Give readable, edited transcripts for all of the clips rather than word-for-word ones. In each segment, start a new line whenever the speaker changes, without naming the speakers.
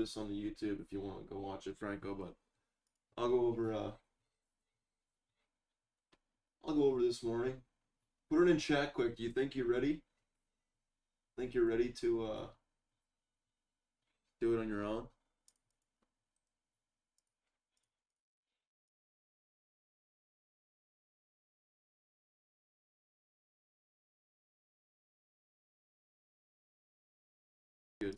this on the YouTube if you want to go watch it, Franco. But I'll go over. I'll go over this morning. Put it in chat quick. Do you think you're ready? Think you're ready to do it on your own? Good.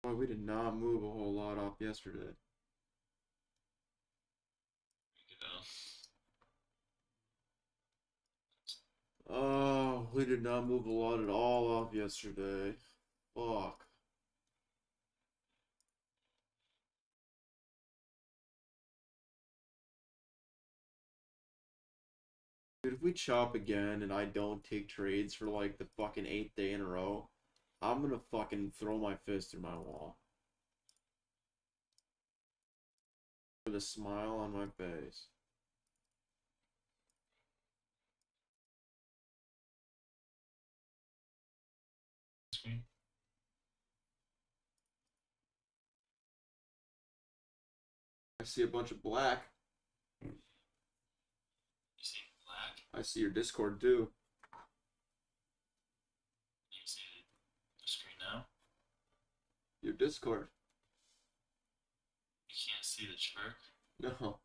Boy, we did not move a whole lot off yesterday. Oh, we did not move a lot at all off yesterday. Fuck. Dude, if we chop again and I don't take trades for like the fucking 8th day in a row, I'm gonna fucking throw my fist through my wall. With a smile on my face. I see a bunch of black.
You see black?
I see your Discord too.
You see the screen now?
Your Discord.
You can't see the chart?
No.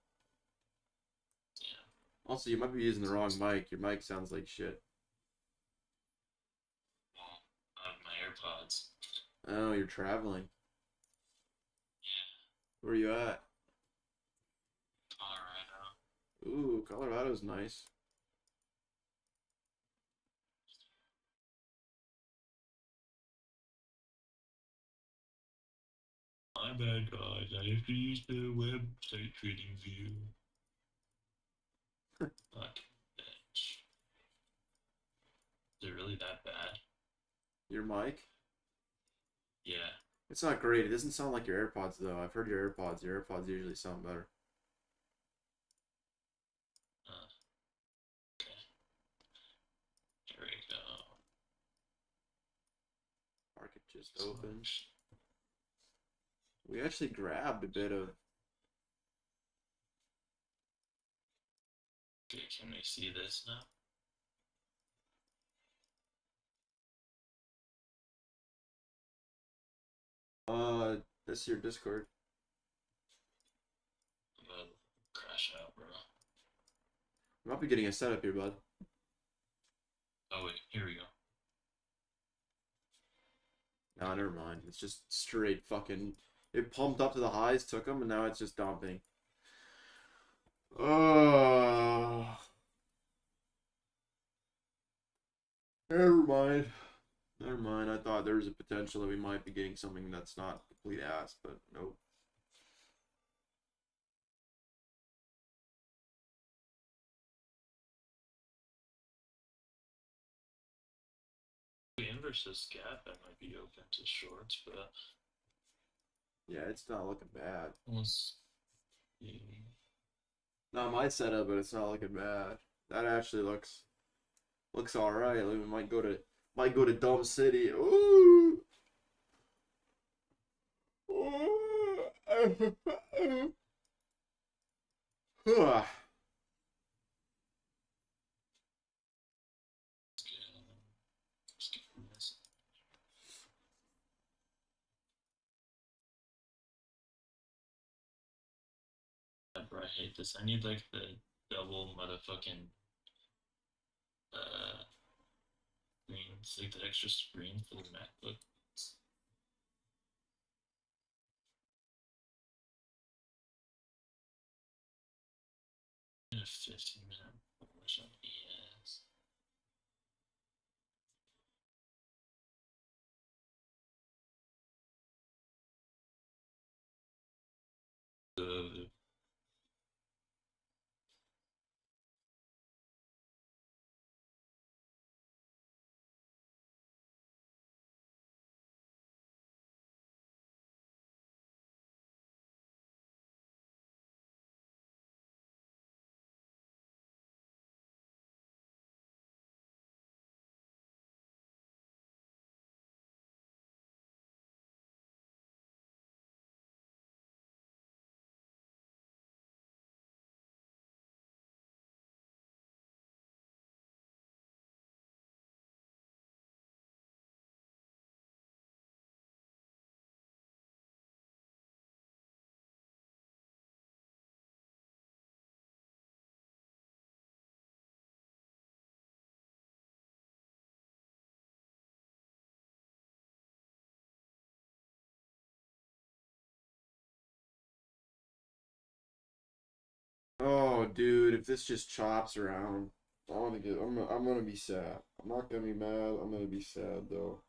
Yeah.
Also, you might be using the wrong mic. Your mic sounds like shit.
Well, I have my AirPods.
Oh, you're traveling.
Yeah.
Where are you at?
Colorado.
Ooh, Colorado's nice.
My bad, guys. I have to use the website trading view. Fuck, bitch. Is it really that bad?
Your mic?
Yeah.
It's not great. It doesn't sound like your AirPods though. I've heard your AirPods. Your AirPods usually sound better.
Okay. Here we go.
Market just opened. We actually grabbed a bit of.
Okay, can we see this now?
That's your Discord.
I'm gonna crash out, bro.
You might be getting a setup here, bud.
Oh wait, here we go.
Nah, never mind. It's just straight fucking. It pumped up to the highs, took them, and now it's just dumping. Never mind. Never mind. I thought there was a potential that we might be getting something that's not complete ass, but nope.
The inverse this gap, I might be open to shorts, but
Yeah, it's not looking bad.
let's
Not my setup, but it's not looking bad. That actually looks all right. Like, we might go to Dumb City. Ooh. Huh.
this. Bro, I hate this. I need like the double motherfucking screens, like the extra screen for the MacBook. In a 15-minute push on ES.
Oh, dude, if this just chops around, I'm gonna be sad. I'm not gonna be mad. I'm gonna be sad though.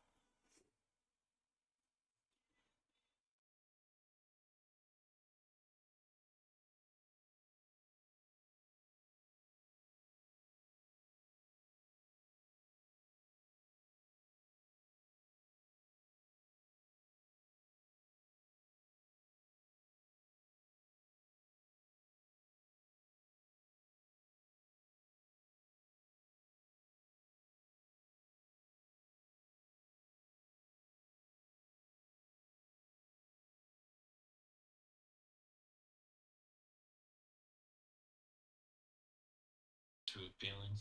Too appealing.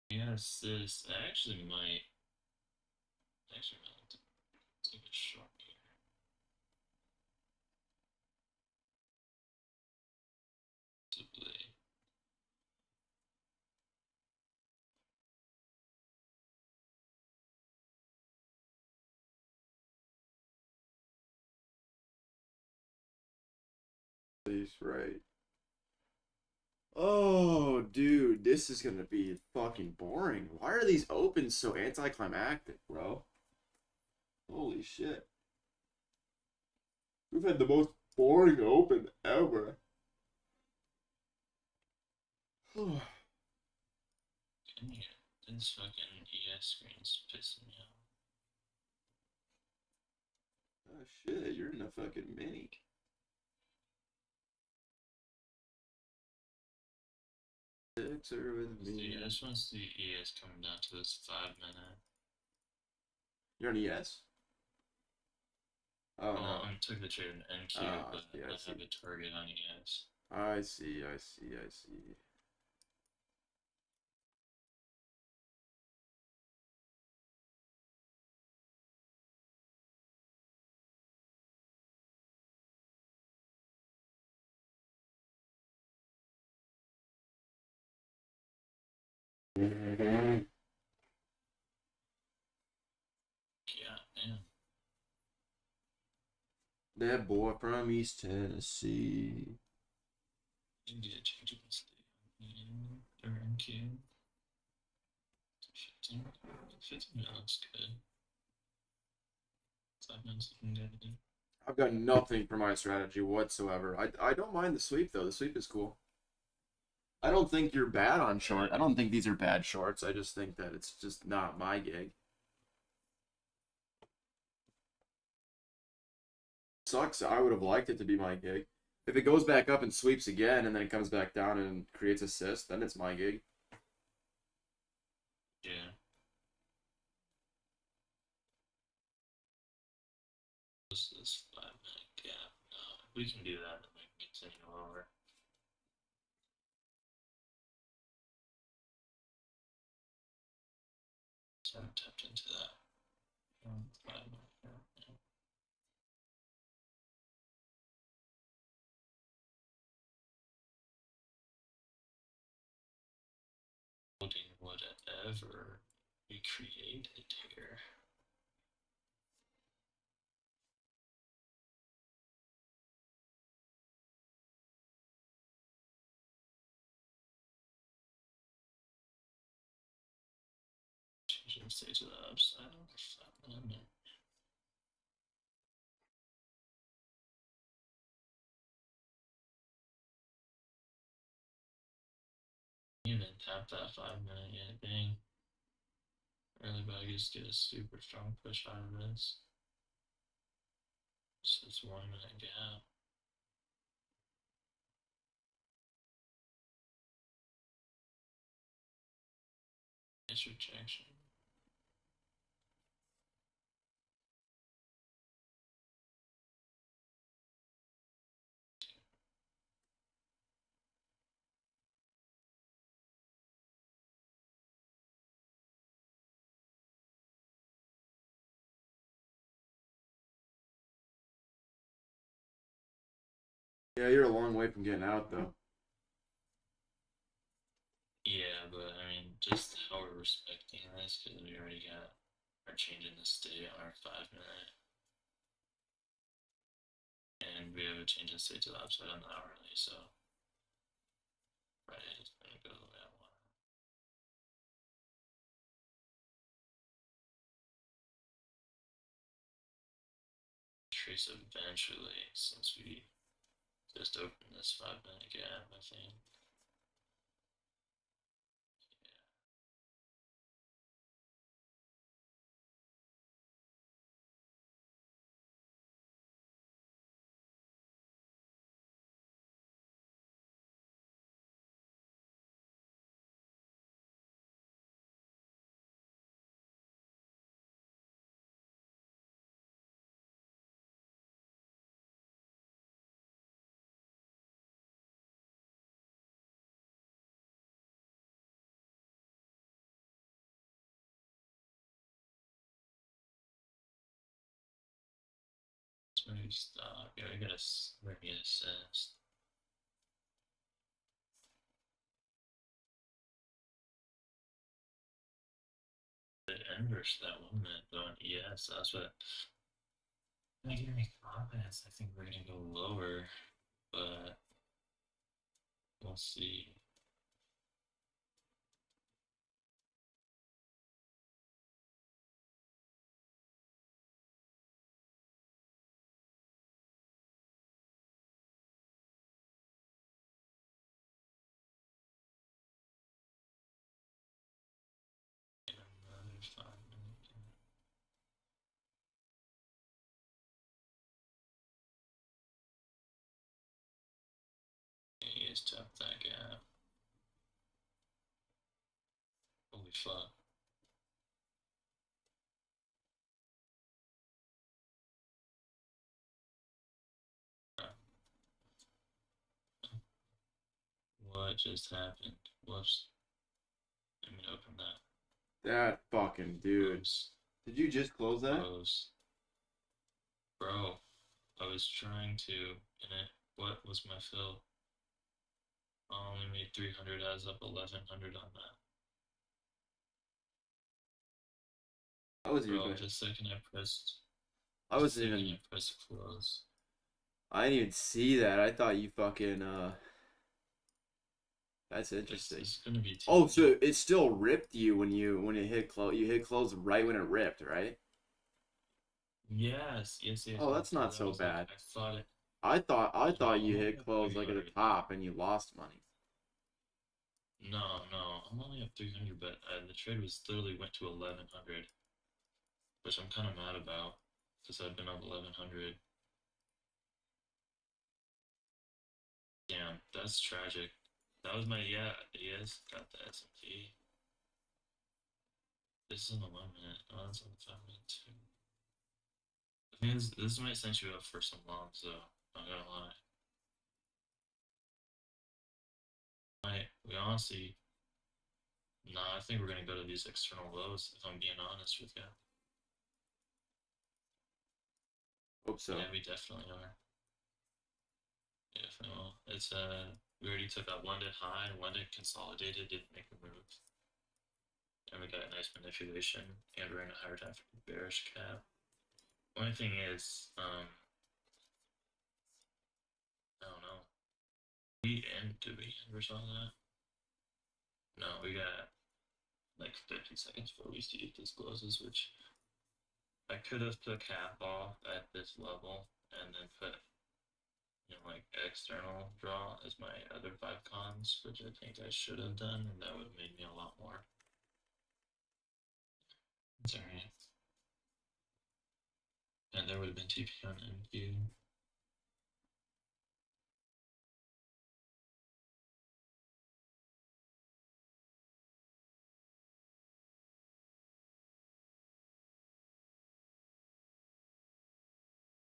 Yes, this I actually might take a shot here. Possibly.
He's right. Oh, dude, this is gonna be fucking boring. Why are these opens so anticlimactic, bro? Holy shit. We've had the most boring open ever. Oh,
Dang it. This fucking ES screen's pissing me off.
shit, you're in a fucking mini. Sixer with
See,
me.
I just want to see ES coming down to this 5 minute.
You're on ES? Oh
Well,
no.
I took the trade in NQ,
Ah,
but
I
I
see.
have a target on ES.
I see, I see, I see.
Yeah, man.
That boy from East Tennessee.
India changing the state or NQ. 15, 15 looks good. 5 minutes looking good.
I've got nothing for my strategy whatsoever. I don't mind the sweep though. The sweep is cool. I don't think you're bad on short. I don't think these are bad shorts. I just think that it's just not my gig. Sucks. I would have liked it to be my gig. If it goes back up and sweeps again and then it comes back down and creates assist, then it's my gig.
Yeah. This 5 minute gap. No, we can do that and we can continue over. So I tapped into that. 5 minute gap. Yeah. Holding whatever we created here. Changing state to the upside on the 5 minute. Even tap that 5 minute yet, dang. Early buggies get a super strong push out of this. So it's 1 minute gap. Nice rejection.
Yeah, you're a long way from getting out though.
Yeah, but I mean, just how we're respecting this because we already got are changing the state on our 5 minute. And we have a change in state to the upside on the hourly, so Friday is going to go the way I want. Trace eventually, since we just opened this 5-minute gap, I think. Maybe stop. Yeah, we gotta get assessed. The inverse that 1 minute though, and yes, that's what. Not giving me confidence. I think we're gonna go lower, but we'll see. Another 5-minute gap. He is tough that gap. Holy fuck. What just happened? Whoops. Let me open that.
That fucking dude.
Close.
Did you just close that?
Close. Bro, I was trying to, and it. What was my fill? I only made 300 as up 1100 on that.
I wasn't
Bro,
even.
just second I pressed.
I wasn't
second
even.
I pressed close.
I didn't even see that. I thought you fucking. That's
It's,
interesting.
it's gonna be.
Oh, so it still ripped you when it hit close. You hit close right when it ripped, right?
Yes.
Oh, that's not so
Like,
bad.
I thought it.
I thought
No,
you
I'm only
hit
at
close like at the
300.
top and you lost money.
No, I'm only at 300, but the trade was literally went to 1100, which I'm kind of mad about because I've been up 1100. Damn, that's tragic. That was my yes, got the S&P. This is in the 1 minute. Oh, that's on the 5 minute too. The thing is, this might set you up for some longs though. Not gonna lie. We honestly, nah. I think we're gonna go to these external lows. If I'm being honest with you.
Hope so.
Yeah, we definitely are. Yeah, definitely will. It's we already took out London high. London consolidated, didn't make a move, and we got a nice manipulation, and we're in a higher time for bearish cap. Only thing is, I don't know. Did we inverse on that? No, we got like 50 seconds before we see if this closes, which I could have put cap off at this level and then put, like external draw as my other 5 cons, which I think I should have done, and that would have made me a lot more. It's alright. And there would have been TP on MQ.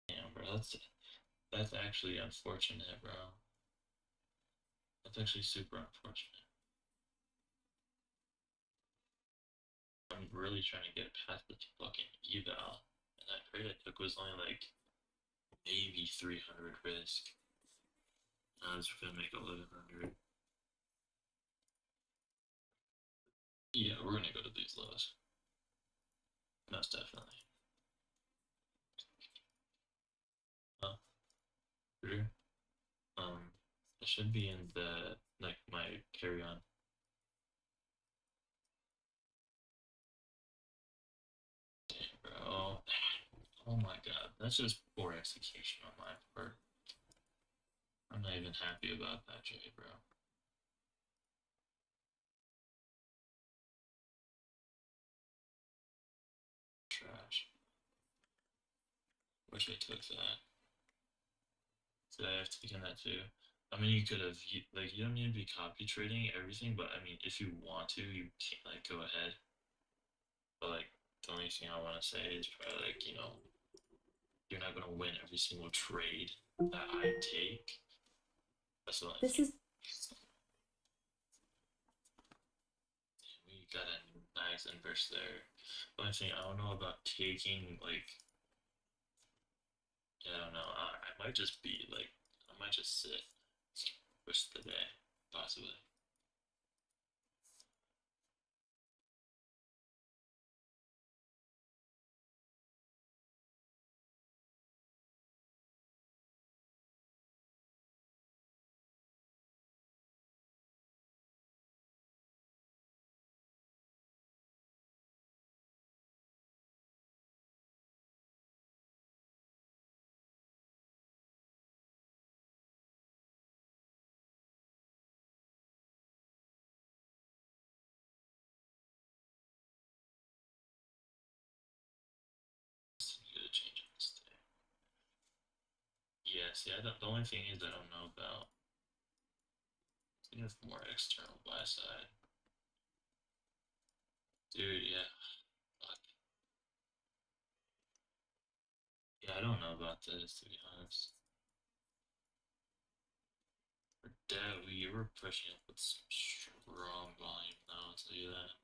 Damn, bro, that's actually unfortunate, bro. That's actually super unfortunate. I'm really trying to get past the fucking eval, and that trade I took was only like maybe 300 risk. I was gonna make 1100. Yeah, we're gonna go to these lows. Most definitely. should be in the like my carry-on. Damn, bro. Oh my god, that's just poor execution on my part. I'm not even happy about that, Jay, bro. Trash. Wish I took that. Did I have taken that too? I mean, you could have, like, you don't need to be copy trading everything, but I mean, if you want to, you can, like, go ahead. But, like, the only thing I want to say is probably, like, you're not going to win every single trade that I take. That's the only
This
thing.
is
We got a nice inverse there. The only thing I don't know about taking, like, yeah, I don't know. I might just be, like, I might just sit. Rest of the day, possibly. Get a change on this day. Yeah, see, the only thing is I don't know about. I think it's more external buy side. Dude, yeah. Fuck. Yeah, I don't know about this, to be honest. For that, we were pushing up with some strong volume, though, I'll tell you that.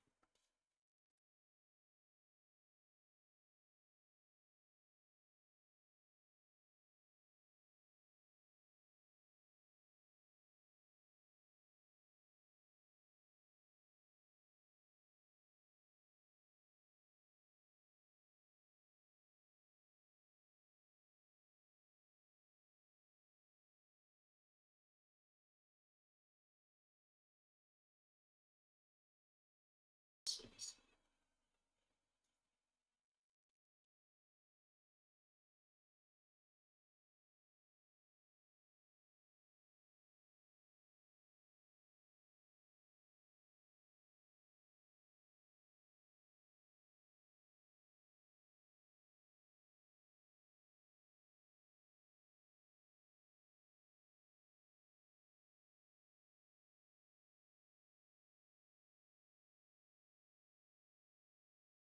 So,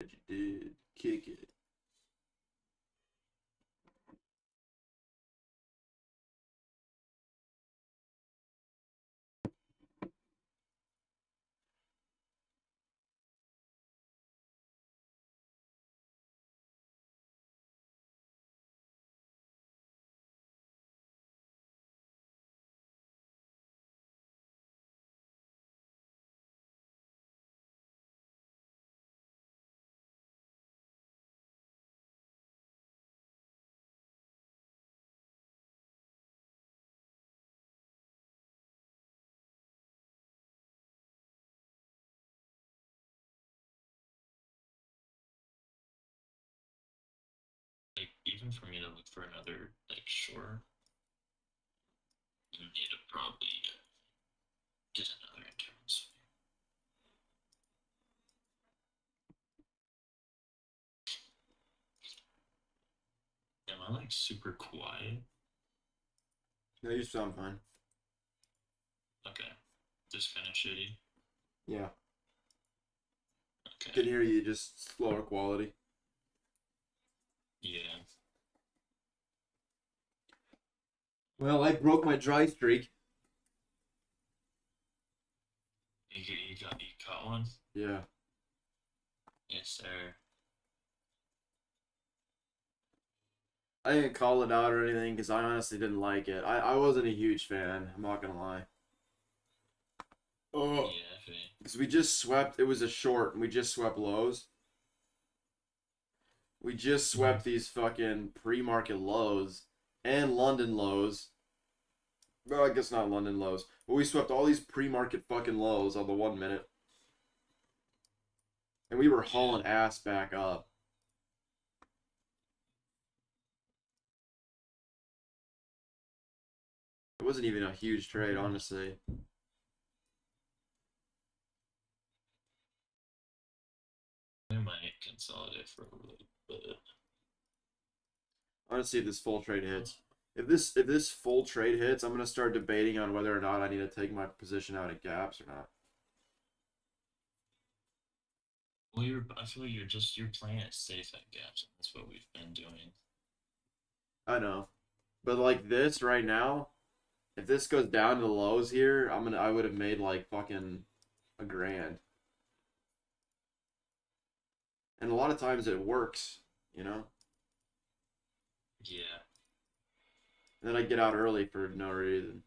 You did kick it.
like, even for me to look for another, like, short, you need to probably get another internal sphere. Am I, like, super quiet?
No, you sound fine.
Okay. Just kind of shitty.
Yeah.
Okay.
Can hear you, just slower quality.
Yeah.
Well, I broke my dry streak.
You caught one?
Yeah.
Yes, sir.
I didn't call it out or anything because I honestly didn't like it. I wasn't a huge fan. I'm not gonna lie. Oh.
Yeah, I feel you.
Because we just swept. It was a short, and we just swept lows. We just swept these fucking pre-market lows and London lows. Well, I guess not London lows. But we swept all these pre-market fucking lows on the 1 minute. And we were hauling ass back up. It wasn't even a huge trade, honestly.
We might consolidate for a little bit.
I want to see if this full trade hits. If this full trade hits, I'm gonna start debating on whether or not I need to take my position out of gaps or not.
Well, I feel like you're playing it safe at gaps, and that's what we've been doing.
I know, but like this right now, if this goes down to the lows here, I would have made like fucking a grand. And a lot of times it works, you know.
Yeah.
And then I get out early for no reason.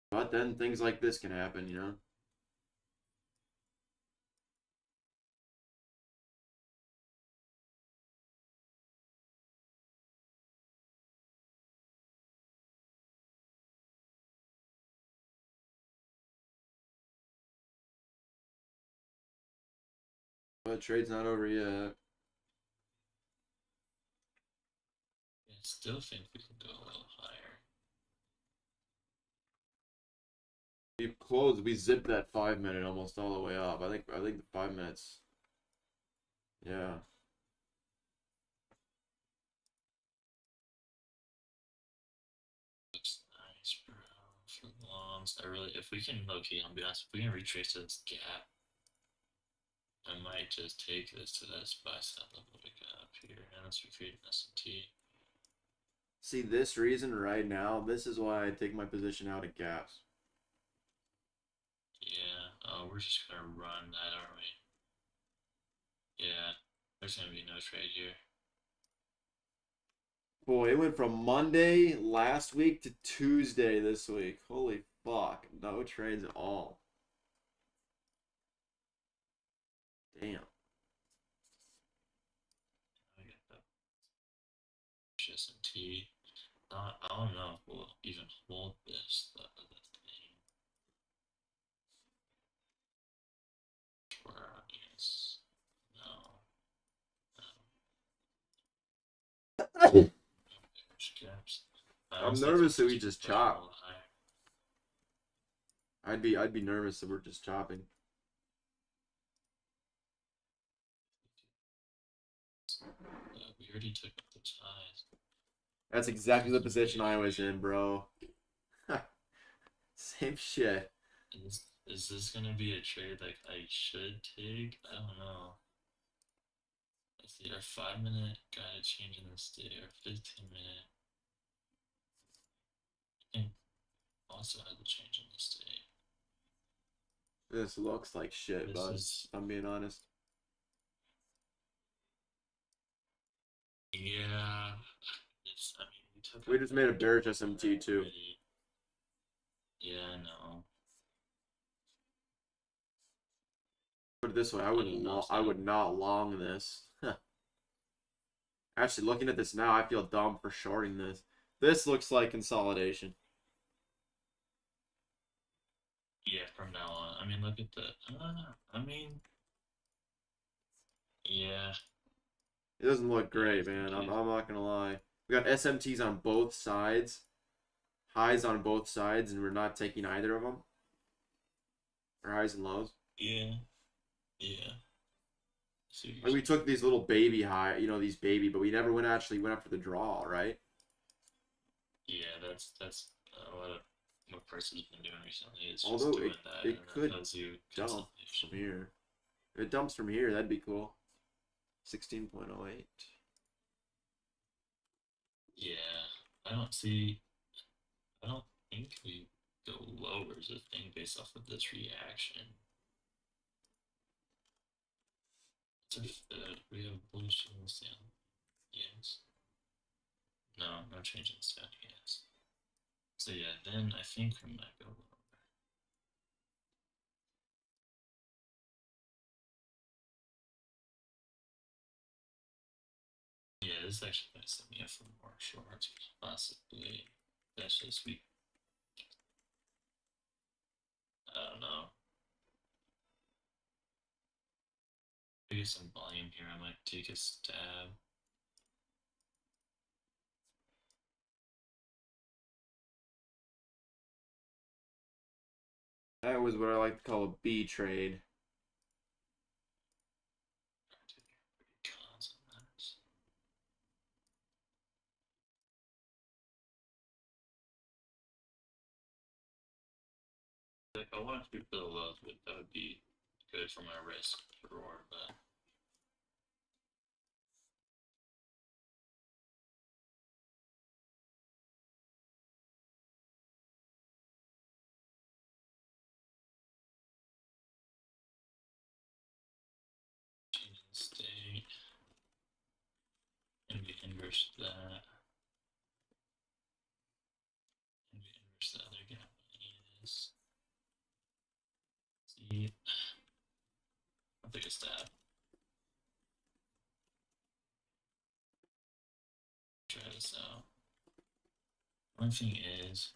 But then things like this can happen, you know. But trade's not over yet.
I still think we can go a little higher.
We zipped that 5 minute almost all the way up. I think the 5 minutes. Yeah.
Looks nice, bro. For longs, if we can I'll be honest, if we can retrace this gap, I might just take this to this buy side level we got up here, unless we create an S&T.
See this reason right now, this is why I take my position out of gaps.
Yeah, we're just gonna run that, aren't we? Yeah, there's gonna be no trade here.
Boy, it went from Monday last week to Tuesday this week. Holy fuck. No trades at all. Damn.
I get that. S&T. I don't know if we'll even hold this. The thing. For our audience. No. Gaps.
I'm nervous that we just chop. I'd be nervous that we're just chopping.
We already took up the ties.
That's exactly the position I was in, bro. Same shit.
Is this gonna be a trade like I should take? I don't know. Let's see, our 5 minute got a change in the state, our 15 minute. I think also had the change in the state.
This looks like shit, bud. I'm being honest.
Yeah.
We just made a bearish SMT too.
Yeah, I know.
Put it this way, I would not long this. Actually, looking at this now, I feel dumb for shorting this. This looks like consolidation.
Yeah, from now on. I mean, look at the. Yeah.
It doesn't look great, man. I'm not gonna lie. We got SMTs on both sides, highs on both sides, and we're not taking either of them. Or highs and lows.
Yeah. Yeah.
Like we took these little baby high, these baby, but we never actually went after the draw, right?
Yeah, that's what Price has been doing recently. It's
Although
just doing that.
It could dump from here. If it dumps from here, that'd be cool. 16.08.
Yeah, I don't think we go lower as a thing based off of this reaction. We have bullshit in the stand. Yes. No change in the stand. Yes. So yeah, then I think we might go lower. this actually might set me up for more shorts, possibly. That's just weak. I don't know. If I get some volume here, I might take a stab.
That was what I like to call a B trade.
Cons on that. Like, I want to do Bill Wells, but that would be good for my risk reward, but changing the state. And we inverse that. And we inverse the other gap is. See, I'll take a stab. Try this out. One thing is,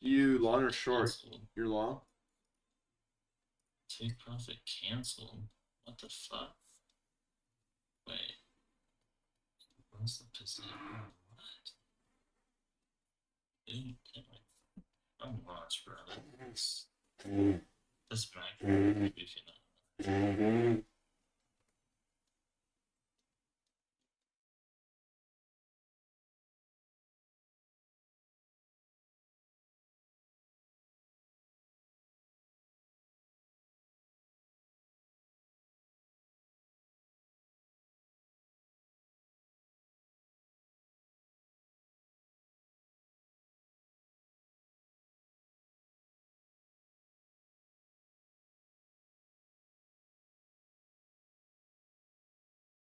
You long or short?
canceled.
You're long?
Take profit canceled. What the fuck? Wait. What's the position? What? Dude, I'm lost, bro. This back if you know.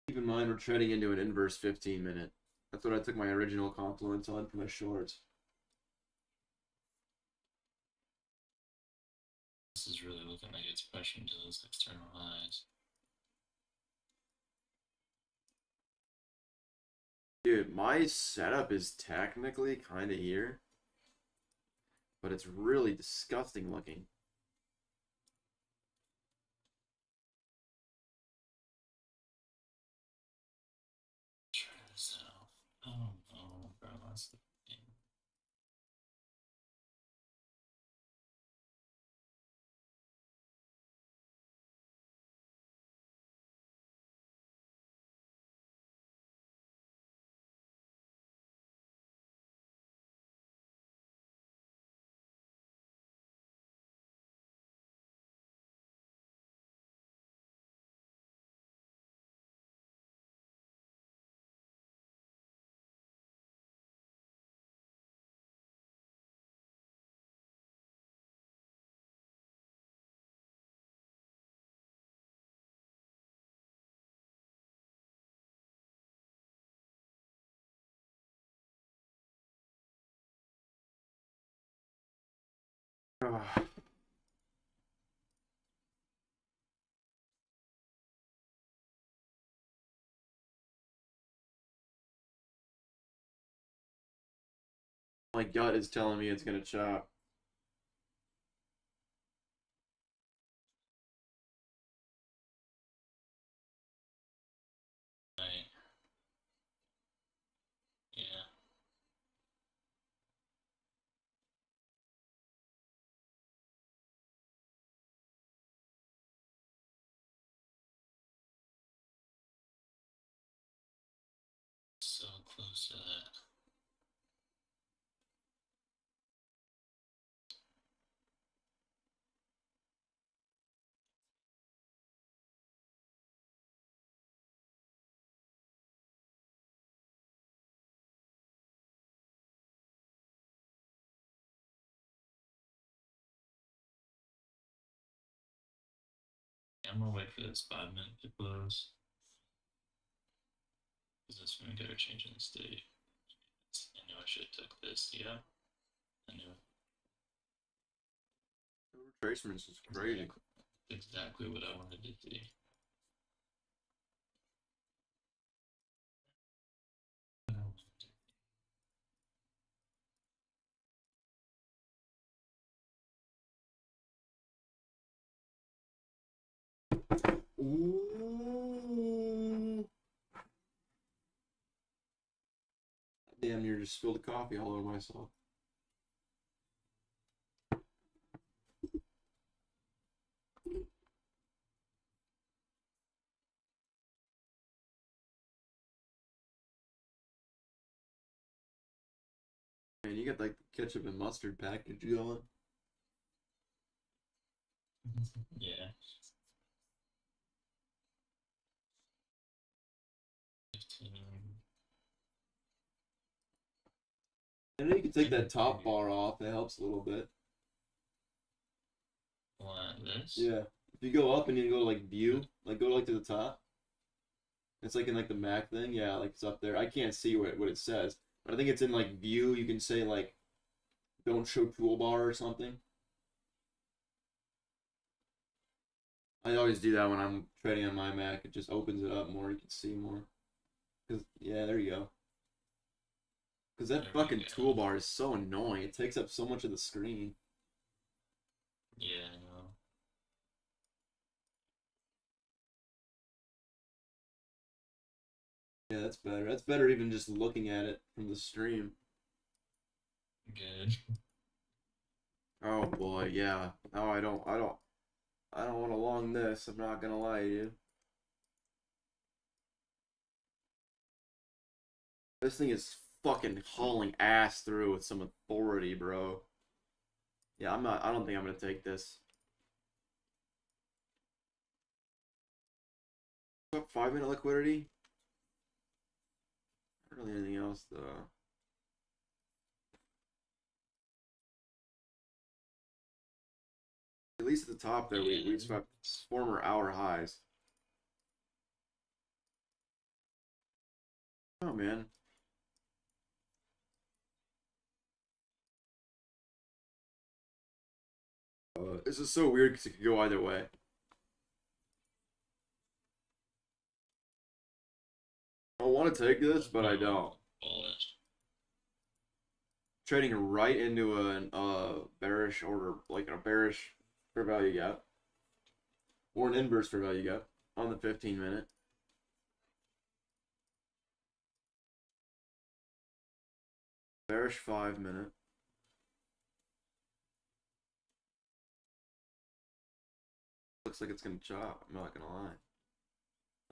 Keep in mind we're trading into an inverse 15-minute. That's what I took my original confluence on for my shorts.
This is really looking like it's pushing to those external highs.
Dude, my setup is technically kind of here, but it's really disgusting looking.
Try this out. Oh no, bro, that's the thing.
My gut is telling me it's gonna chop.
Right. Yeah. So close to that. I'm gonna wait for this 5 minute to close. Because that's when we got our change in the state. I knew I should have took this, yeah. I knew
Retracements is crazy.
exactly what I wanted to see.
Ooh. Damn near just spilled coffee all over myself. Man, you got like ketchup and mustard package going.
Yeah. 15.
I know you can take that top bar off. It helps a little bit.
What, this?
Yeah. If you go up and you go to like view, like go like to the top. It's like in like the Mac thing. Yeah, like it's up there. I can't see what it says. But I think it's in like view. You can say like don't show toolbar or something. I always do that when I'm trading on my Mac. It just opens it up more. You can see more. Cause yeah, there you go. Cause that
There we
fucking
go.
toolbar is so annoying. It takes up so much of the screen.
Yeah, I know.
Yeah, that's better. That's better even just looking at it from the stream.
Good.
Oh boy, yeah. No, I don't want to long this. I'm not gonna lie to you. This thing is fucking hauling ass through with some authority, bro. Yeah, I'm not. I don't think I'm gonna take this. What, 5 minute liquidity? Not really anything else though. At least at the top there, we
Yeah.
swept former hour highs. Oh man, this is so weird because it could go either way. I want to take this, but I don't.
Bullish.
Trading right into a bearish order, like a bearish fair value gap, or an inverse fair value gap on the 15 minute. Bearish 5 minute. Looks like it's gonna chop. I'm not gonna lie.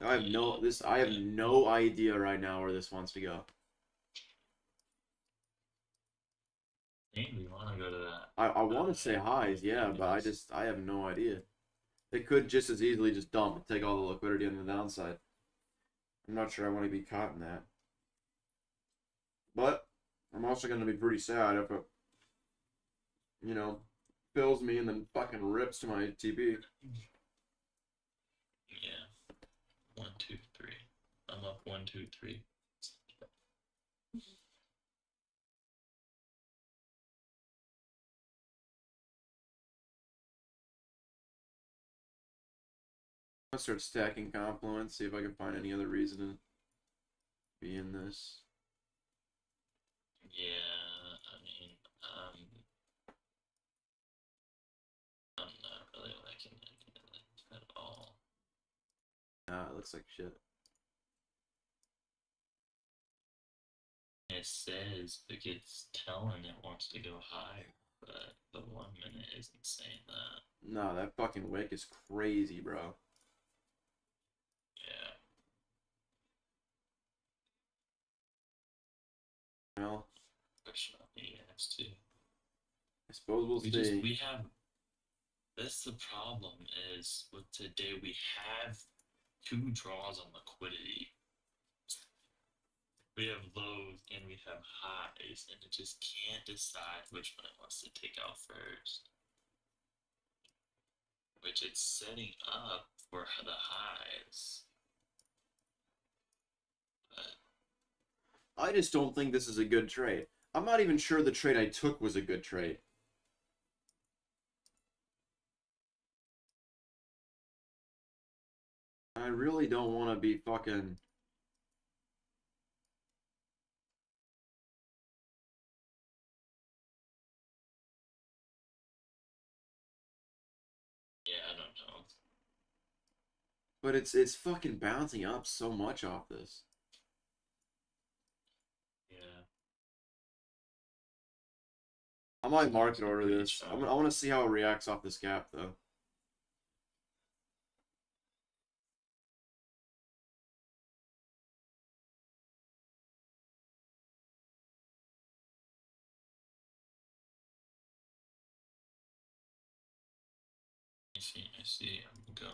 I have no idea right now where this wants to go.
I think we want to go to that.
I want to say highs, yeah, but I have no idea. It could just as easily just dump and take all the liquidity on the downside. I'm not sure I want to be caught in that. But I'm also going to be pretty sad if it, you know, fills me and then fucking rips to my TP.
Yeah. 1, 2, 3. I'm up 1, 2, 3.
I'll start stacking Confluence, see if I can find any other reason to be in this.
Yeah, I mean, I'm not really liking it at all.
Nah, it looks like shit.
It says it's telling it wants to go higher, but the 1 minute isn't saying that.
No, that fucking wick is crazy, bro.
Yeah.
Well,
Push on EX too.
I suppose we'll see.
We have, that's the problem is with today we have 2 draws on liquidity. We have lows and we have highs, and it just can't decide which one it wants to take out first. Which it's setting up for the highs. But
I just don't think this is a good trade. I'm not even sure the trade I took was a good trade. I really don't want to be fucking...
yeah, I don't know.
But it's fucking bouncing up so much off this.
Yeah.
I might market order this. I want to see how it reacts off this gap though.
I see. I'm going.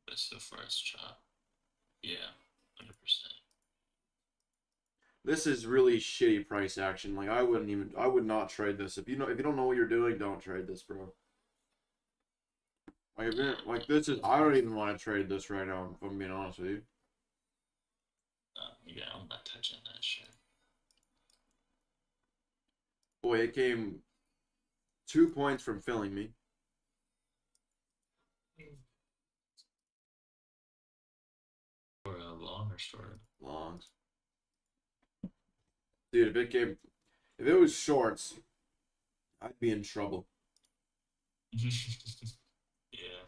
But so far it's chop. Yeah, 100%.
This is really shitty price action. Like I would not trade this. If you don't know what you're doing, don't trade this, bro. Like this is I don't even want to trade this right now, if I'm being honest with you.
Yeah, I'm not touching that shit.
Boy, it came 2 points from filling me.
Or a long or short.
Longs. Dude, if it was shorts, I'd be in trouble.
Yeah.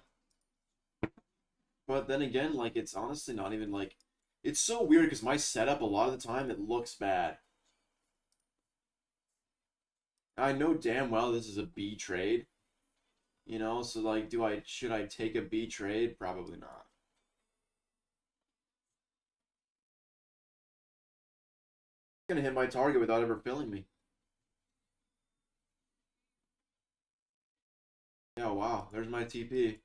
But then again, like it's honestly not even like it's so weird because my setup a lot of the time it looks bad. I know damn well this is a B trade, you know, so like should I take a B trade? Probably not. I'm gonna hit my target without ever filling me. Yeah, wow, there's my TP.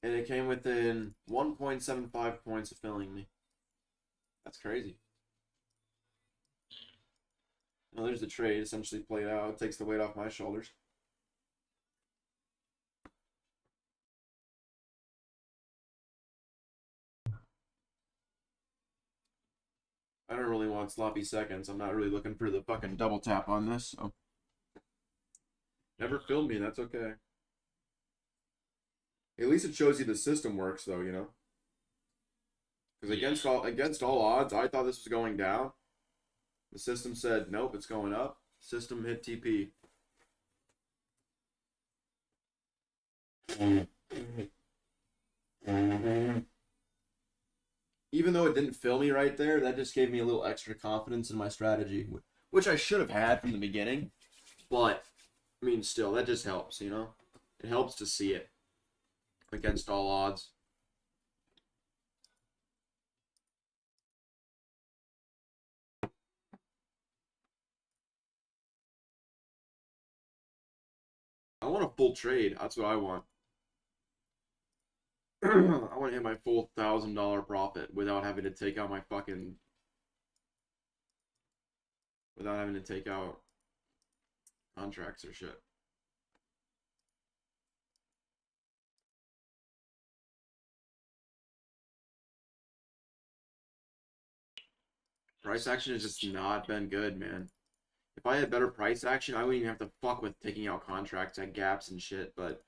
And it came within 1.75 points of filling me. That's crazy. Well, there's the trade essentially played out. It takes the weight off my shoulders. I don't really want sloppy seconds. I'm not really looking for the fucking double tap on this, so. Never filled me, that's okay. At least it shows you the system works though, you know? Because against all odds, I thought this was going down. The system said, nope, it's going up. System hit TP. Even though it didn't fill me right there, that just gave me a little extra confidence in my strategy, which I should have had from the beginning. But, I mean, still, that just helps, you know? It helps to see it against all odds. I want a full trade. That's what I want. I want to hit my full $1,000 profit without having to take out my fucking without having to take out contracts or shit. Price action has just not been good, man. If I had better price action, I wouldn't even have to fuck with taking out contracts at gaps and shit, but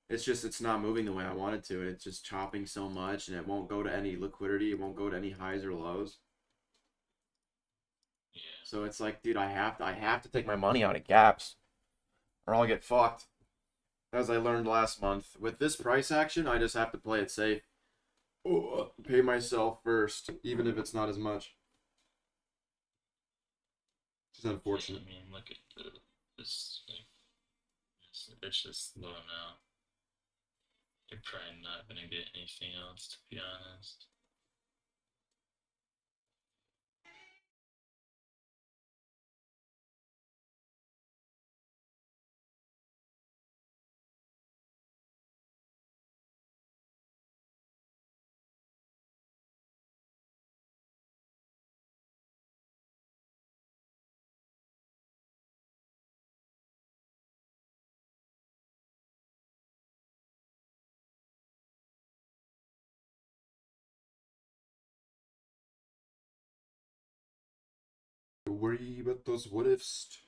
it's not moving the way I want it to, and it's just chopping so much and it won't go to any liquidity, it won't go to any highs or lows.
Yeah.
So it's like, dude, I have to take my money out of gaps or I'll get fucked. As I learned last month. With this price action, I just have to play it safe. Oh, pay myself first, even if it's not as much. It's just unfortunate.
I mean, look at this. Like, it's just low now. You're probably not gonna get anything else, to be honest.
Worry about those what ifs.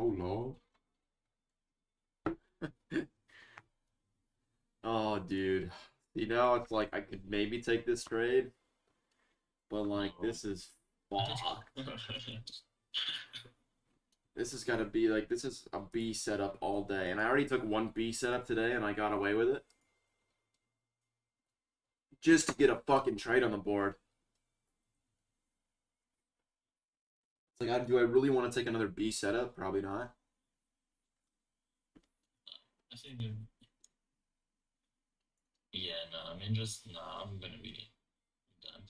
Oh Lord. Oh, dude. You know, it's like I could maybe take this trade, but like
No.
this is fucked. This is gotta be like this is a B setup all day, and I already took one B setup today, and I got away with it just to get a fucking trade on the board. It's like, do I really want to take another B setup? Probably not.
I think, yeah, no, I mean, just, no, I'm gonna be done.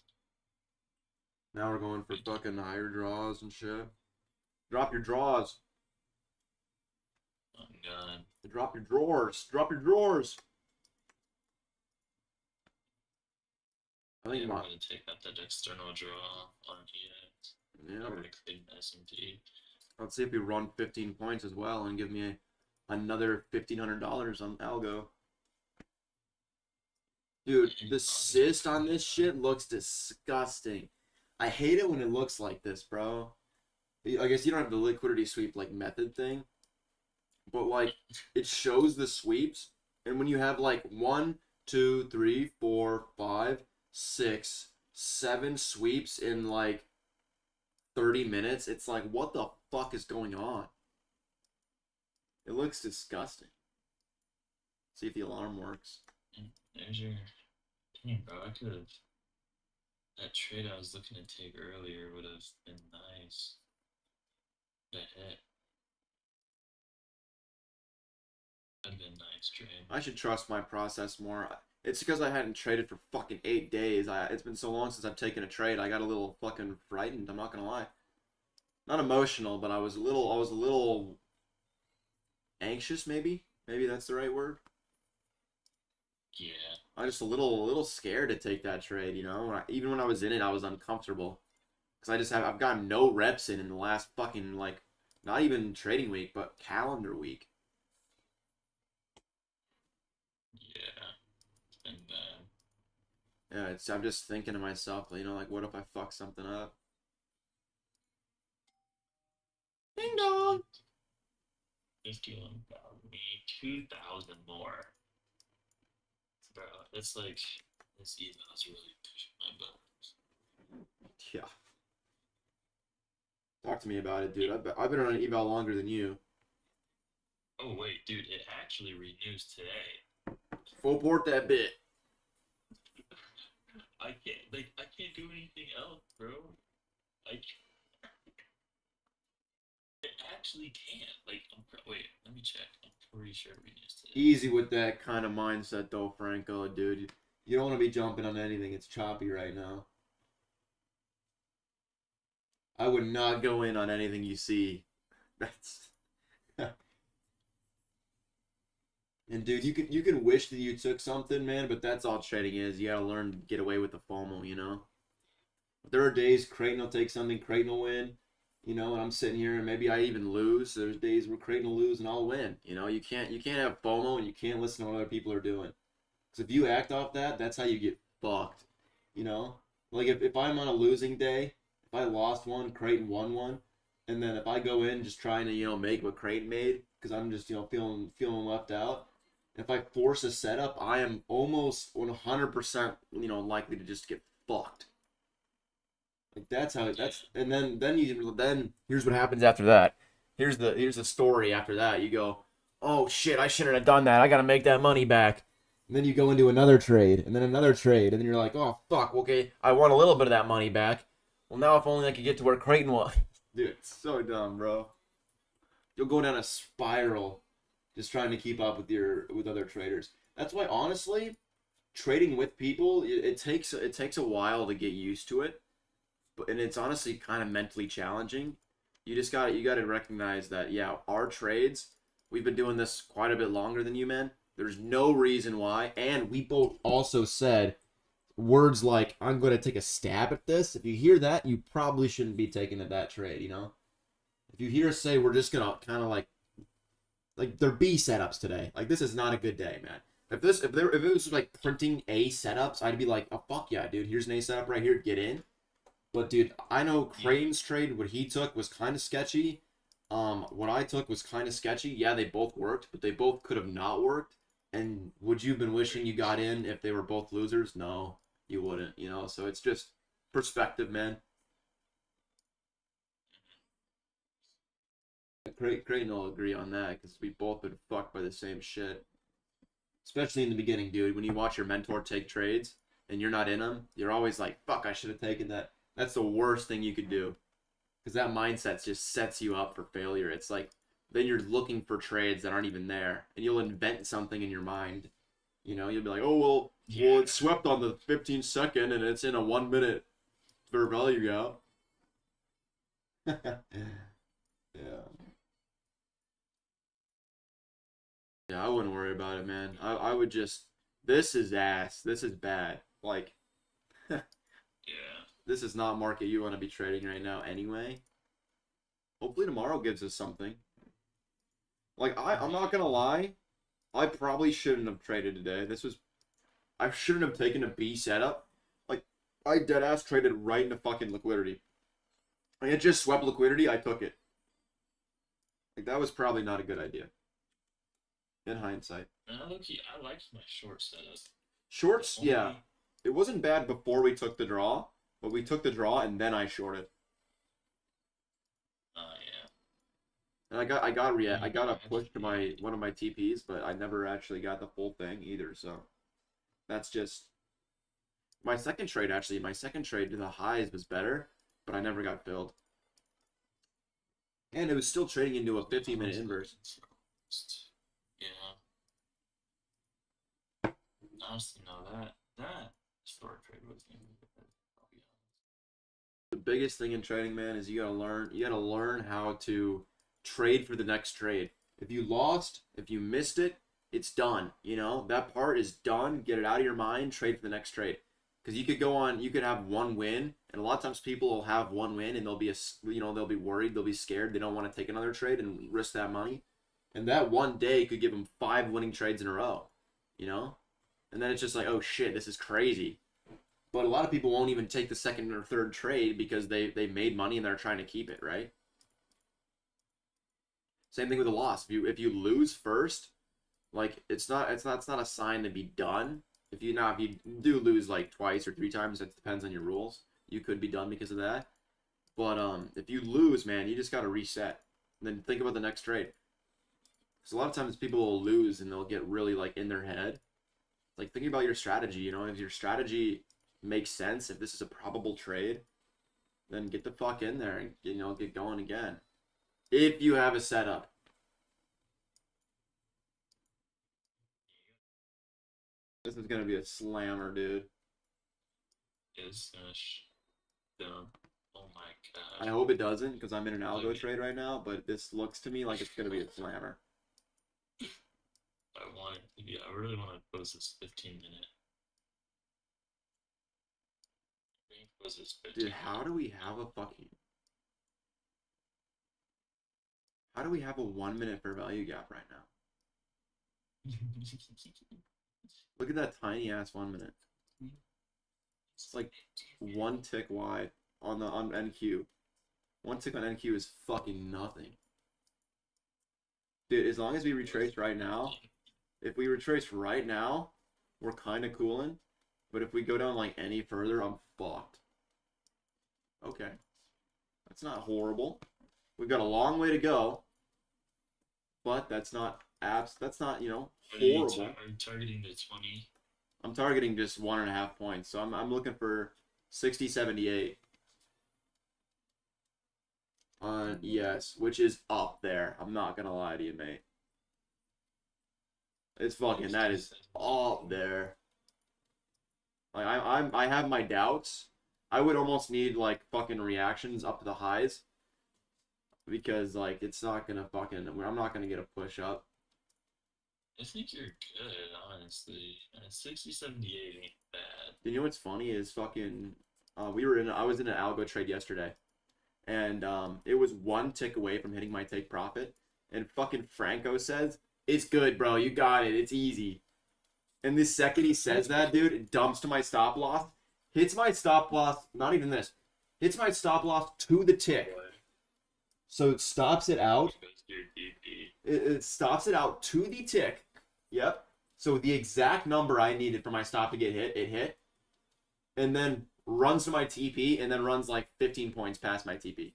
Now we're going for fucking higher draws and shit. Drop your draws.
Oh, God.
Drop your drawers. Drop your drawers. I think
Yeah,
my
we're gonna take out that external draw on EX.
yeah.
We're gonna create an SMT.
Let's see if we run 15 points as well and give me another $1,500 on algo. Dude, the cyst on this shit looks disgusting. I hate it when it looks like this, bro. I guess you don't have the liquidity sweep like method thing, but like it shows the sweeps, and when you have like 1, 2, 3, 4, 5, 6, 7 sweeps in like 30 minutes, it's like, what the fuck is going on? It looks disgusting. See if the alarm works.
There's your. Dang, bro, I could have. That trade I was looking to take earlier would have been nice. That hit. That'd been a nice trade.
I should trust my process more. It's because I hadn't traded for fucking 8 days. It's been so long since I've taken a trade. I got a little fucking frightened. I'm not gonna lie. Not emotional, but I was a little anxious. Maybe that's the right word.
Yeah.
I was just a little scared to take that trade. You know, even when I was in it, I was uncomfortable because I've gotten no reps in the last fucking like not even trading week, but calendar week.
Yeah. And
Yeah, I'm just thinking to myself, you know, like, what if I fuck something up? Ding dong!
51 me 2,000 more. Bro, it's like this eval's really pushing my buttons.
Yeah. Talk to me about it, dude. I've been on an eval longer than you.
Oh wait, dude, it actually renews today.
Full port that bit.
I can't do anything else, bro. I it actually can't. Like, wait, let me check. I'm pretty sure it renews today.
Easy with that kind of mindset, though, Franco, dude. You don't want to be jumping on anything. It's choppy right now. I would not go in on anything you see. That's. And dude, you can wish that you took something, man, but that's all trading is. You gotta learn to get away with the FOMO, you know. But there are days Creighton will take something, Creighton will win, you know, and I'm sitting here and maybe I even lose. There's days where Creighton will lose and I'll win. You know, you can't have FOMO and you can't listen to what other people are doing. Because if you act off that, that's how you get fucked. You know, like if I'm on a losing day, if I lost one, Creighton won one, and then if I go in just trying to make what Creighton made because I'm just feeling left out. If I force a setup, I am almost 100% likely to just get fucked. Like then here's what happens after that. Here's the story after that. You go, oh shit, I shouldn't have done that. I gotta make that money back. And then you go into another trade, and then another trade, and then you're like, oh fuck, okay, I want a little bit of that money back. Well, now if only I could get to where Creighton was. Dude, it's so dumb, bro. You'll go down a spiral just trying to keep up with other traders. That's why honestly, trading with people it takes a while to get used to it, and it's honestly kind of mentally challenging. You got to recognize that our trades, we've been doing this quite a bit longer than you, man. There's no reason why, and we both also said words like I'm going to take a stab at this. If you hear that, you probably shouldn't be taking that trade, you know? If you hear us say we're just going to kind of like they're B setups today. Like this is not a good day, man. If it was like printing A setups, I'd be like, oh fuck yeah, dude. Here's an A setup right here. Get in. But dude, I know Creighton's trade what he took was kind of sketchy. What I took was kind of sketchy. Yeah, they both worked, but they both could have not worked. And would you have been wishing you got in if they were both losers? No, you wouldn't, you know? So it's just perspective, man. Creighton will agree on that because we both been fucked by the same shit. Especially in the beginning, dude. When you watch your mentor take trades and you're not in them, you're always like, fuck, I should have taken that. That's the worst thing you could do. Because that mindset just sets you up for failure. It's like, then you're looking for trades that aren't even there. And you'll invent something in your mind. You know, you'll be like, oh, well, it swept on the 15-second and it's in a 1 minute fair value gap. Yeah. Yeah, I wouldn't worry about it, man. I would just, this is ass. This is bad. Like,
Yeah.
this is not market you want to be trading right now anyway. Hopefully tomorrow gives us something. Like, I'm not gonna lie. I probably shouldn't have traded today. I shouldn't have taken a B setup. Like, I deadass traded right into fucking liquidity. Like, it just swept liquidity, I took it. Like, that was probably not a good idea. In hindsight.
And I liked my short setup.
Shorts, yeah. It wasn't bad before we took the draw, but we took the draw and then I shorted.
Yeah.
And I got a push to one of my TPs, but I never actually got the full thing either, so that's just my second trade to the highs was better, but I never got filled. And it was still trading into a 15-minute inverse.
Yeah. Honestly, no, that short trade was gonna be good. I'll be honest.
The biggest thing in trading, man, is you gotta learn how to trade for the next trade. If you lost, if you missed it, it's done. You know, that part is done. Get it out of your mind, trade for the next trade. Because you could have one win, and a lot of times people will have one win and they'll be they'll be worried, they'll be scared, they don't want to take another trade and risk that money. And that one day could give them 5 winning trades in a row, you know? And then it's just like, oh shit, this is crazy. But a lot of people won't even take the second or third trade because they made money and they're trying to keep it, right? Same thing with a loss. If you lose first, like it's not a sign to be done. If you do lose like twice or 3 times, it depends on your rules. You could be done because of that. But if you lose, man, you just gotta reset. And then think about the next trade. Because a lot of times people will lose and they'll get really like in their head. Like thinking about your strategy, you know, if your strategy makes sense, if this is a probable trade, then get the fuck in there and get going again. If you have a setup. This is gonna be a slammer, dude.
It's done. Oh my god.
I hope it doesn't, because I'm in an algo trade right now, but this looks to me like it's gonna be a slammer.
I really want to post this 15-minute.
Dude, how do we have a 1 minute fair value gap right now? Look at that tiny ass 1 minute. It's like 1 tick wide on NQ. 1 tick on NQ is fucking nothing. Dude, as long as we retrace right now, if we retrace right now, we're kind of cooling. But if we go down like any further, I'm fucked. Okay. That's not horrible. We've got a long way to go. But that's not horrible.
Are you targeting the 20?
I'm targeting just 1.5 points. So I'm looking for 60, 78. On ES, which is up there. I'm not gonna lie to you, mate. It's fucking, that is up there. Like I have my doubts. I would almost need like fucking reactions up to the highs. Because like it's not gonna fucking, I'm not gonna get a push up.
I think you're good, honestly. 60, 78 ain't bad.
You know what's funny is fucking I was in an algo trade yesterday. And it was 1 tick away from hitting my take profit. And fucking Franco says, it's good, bro. You got it. It's easy. And the second he says that, dude, it dumps to my stop loss. Hits my stop loss. Not even this. Hits my stop loss to the tick. So it stops it out.
Goes to your DP.
It stops it out to the tick. Yep. So the exact number I needed for my stop to get hit, it hit. And then runs to my TP and then runs like 15 points past my TP.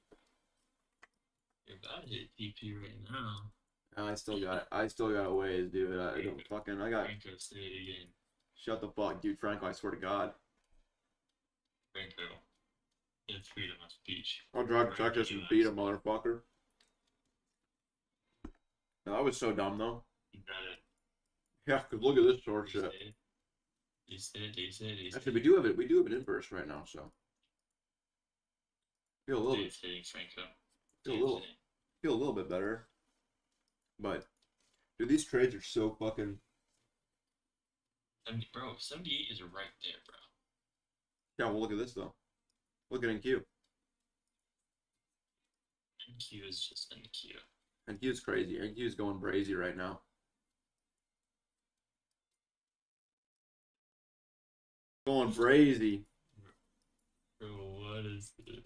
You're about to hit DP right now.
I still got it. I still got a ways, dude. I don't fucking. I got.
Franco, say it again.
Shut the fuck, dude. Franco, I swear to God.
Franco. Get freedom of speech.
I'll drive check this and beat a motherfucker. No, that was so dumb though.
You got it.
Yeah, cause look at this sort of shit.
He said.
Actually, we do have it. We do have an inverse right now, so feel a little bit.
Franco.
Feel a little bit better. But dude, these trades are so fucking.
70, bro, 78 is right there, bro.
Yeah, well, look at this though. Look at NQ.
NQ is just NQ.
NQ's crazy. NQ's going brazy right now. Going brazy.
Bro, what is this?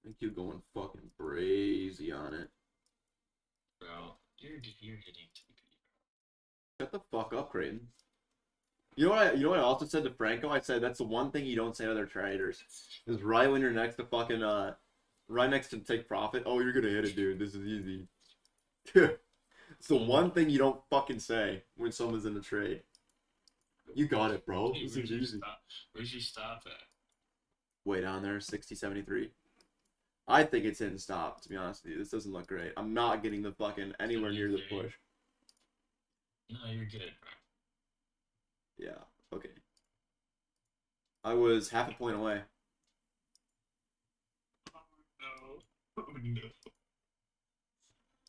NQ going fucking brazy on it.
Bro, you're hitting TP.
Shut the fuck up, Creighton. You know what I also said to Franco? I said that's the one thing you don't say to other traders. Is right when you're next to fucking right next to take profit. Oh, you're gonna hit it, dude. This is easy. It's the one thing you don't fucking say when someone's in a trade. You got it, bro.
Hey,
This is easy.
Where'd you stop at?
Way down there, 60-73. I think it's in stop, to be honest with you. This doesn't look great. I'm not getting the fucking anywhere near the push.
No, you're good, bro.
Yeah, okay. I was half a point away.
No. Oh, no.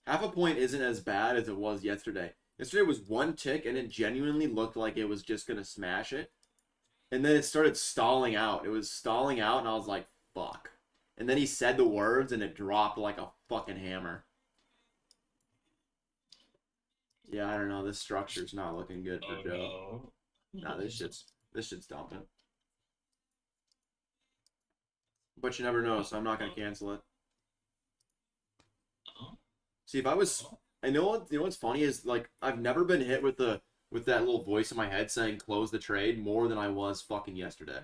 Half a point isn't as bad as it was yesterday. Yesterday was one tick, and it genuinely looked like it was just going to smash it. And then it started stalling out. It was stalling out, and I was like, fuck. And then he said the words, and it dropped like a fucking hammer. Yeah, I don't know. This structure's not looking good for Joe.
No.
Nah, this shit's dumping. But you never know, so I'm not gonna cancel it. See, if I was, I know what's funny is like I've never been hit with that little voice in my head saying close the trade more than I was fucking yesterday.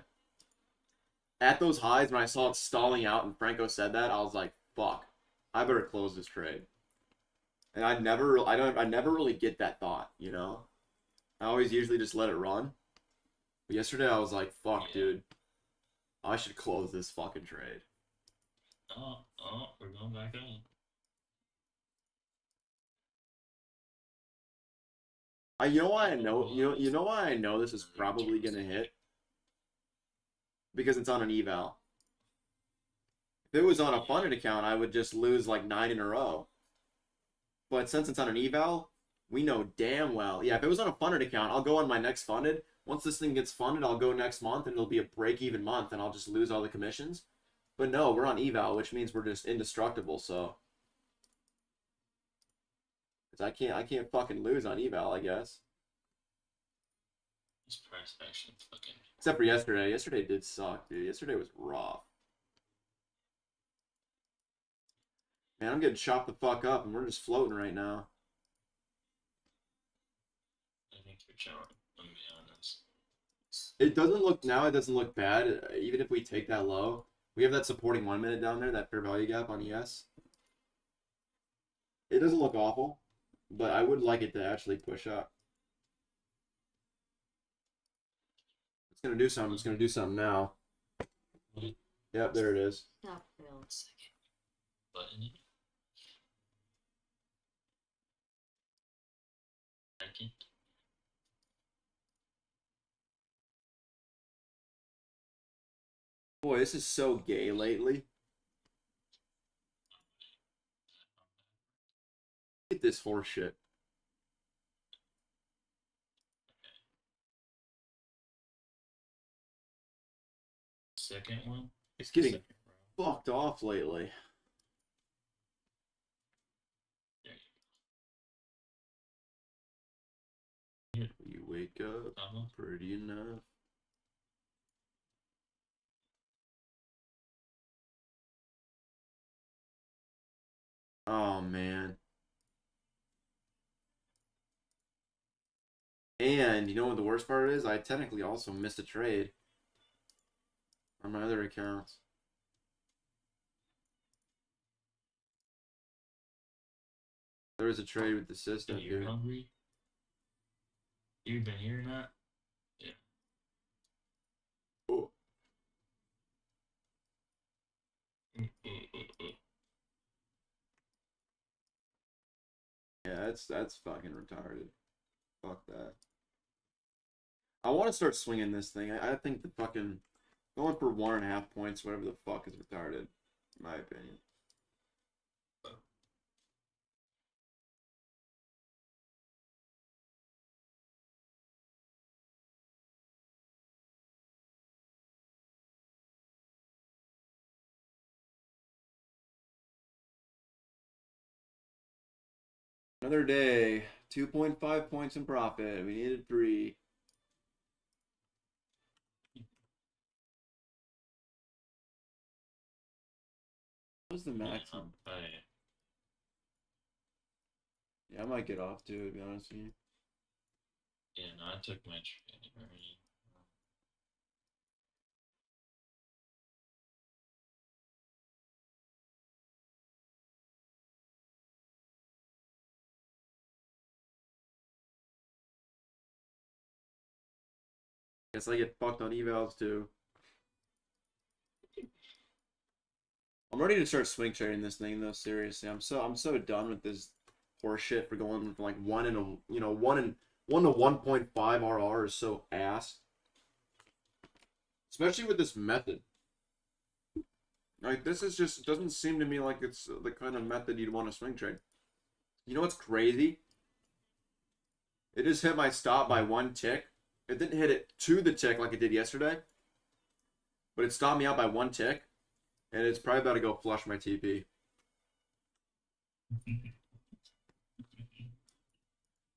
At those highs when I saw it stalling out and Franco said that, I was like, fuck, I better close this trade. And I never really get that thought, you know? I always usually just let it run. But yesterday I was like, fuck,
Yeah.
dude. I should close this fucking trade.
Oh, we're going back on.
You know why I know you know why I know this is probably gonna hit? Because it's on an eval. If it was on a funded account, I would just lose like 9 in a row. But since it's on an eval, we know damn well. Yeah, if it was on a funded account, I'll go on my next funded. Once this thing gets funded, I'll go next month and it'll be a break-even month and I'll just lose all the commissions. But no, we're on eval, which means we're just indestructible, so. Cause I can't fucking lose on eval, I guess.
This price action fucking.
Except for yesterday. Yesterday did suck, dude. Yesterday was rough. Man, I'm getting chopped the fuck up and we're just floating right now.
I think you're chilling. Let me be honest.
It doesn't look bad, even if we take that low. We have that supporting 1 minute down there, that fair value gap on ES. It doesn't look awful, but I would like it to actually push up. It's gonna do something. It's gonna do something now. Yep, there it is.
Stop, Bill.
Second button. Second.
Boy, this is so gay lately. Look at this horse shit.
Second one.
It's getting
Second row.
fucked off lately.
There you
You wake up
go.
pretty enough. man. And you know what the worst part is? I technically also missed a trade on my other accounts. There was a trade with the system,
You're
dude.
hungry? You've been hearing that? Yeah.
Oh. Yeah, that's fucking retarded. Fuck that. I want to start swinging this thing. I think the fucking going for 1.5 points, whatever the fuck, is retarded, in my opinion. Another day, 2.5 points in profit. We needed 3. What was the maximum? Yeah, I might get off too, to be honest with you.
Yeah, no, I took my trade already.
Guess I get fucked on evals too. I'm ready to start swing trading this thing though. Seriously, I'm so done with this horse shit for going from like 1 and a 1 to 1.5 RR is so ass. Especially with this method. Like this is just doesn't seem to me like it's the kind of method you'd want to swing trade. You know what's crazy? It just hit my stop by 1 tick. It didn't hit it to the tick like it did yesterday, but it stopped me out by 1 tick, and it's probably about to go flush my TP.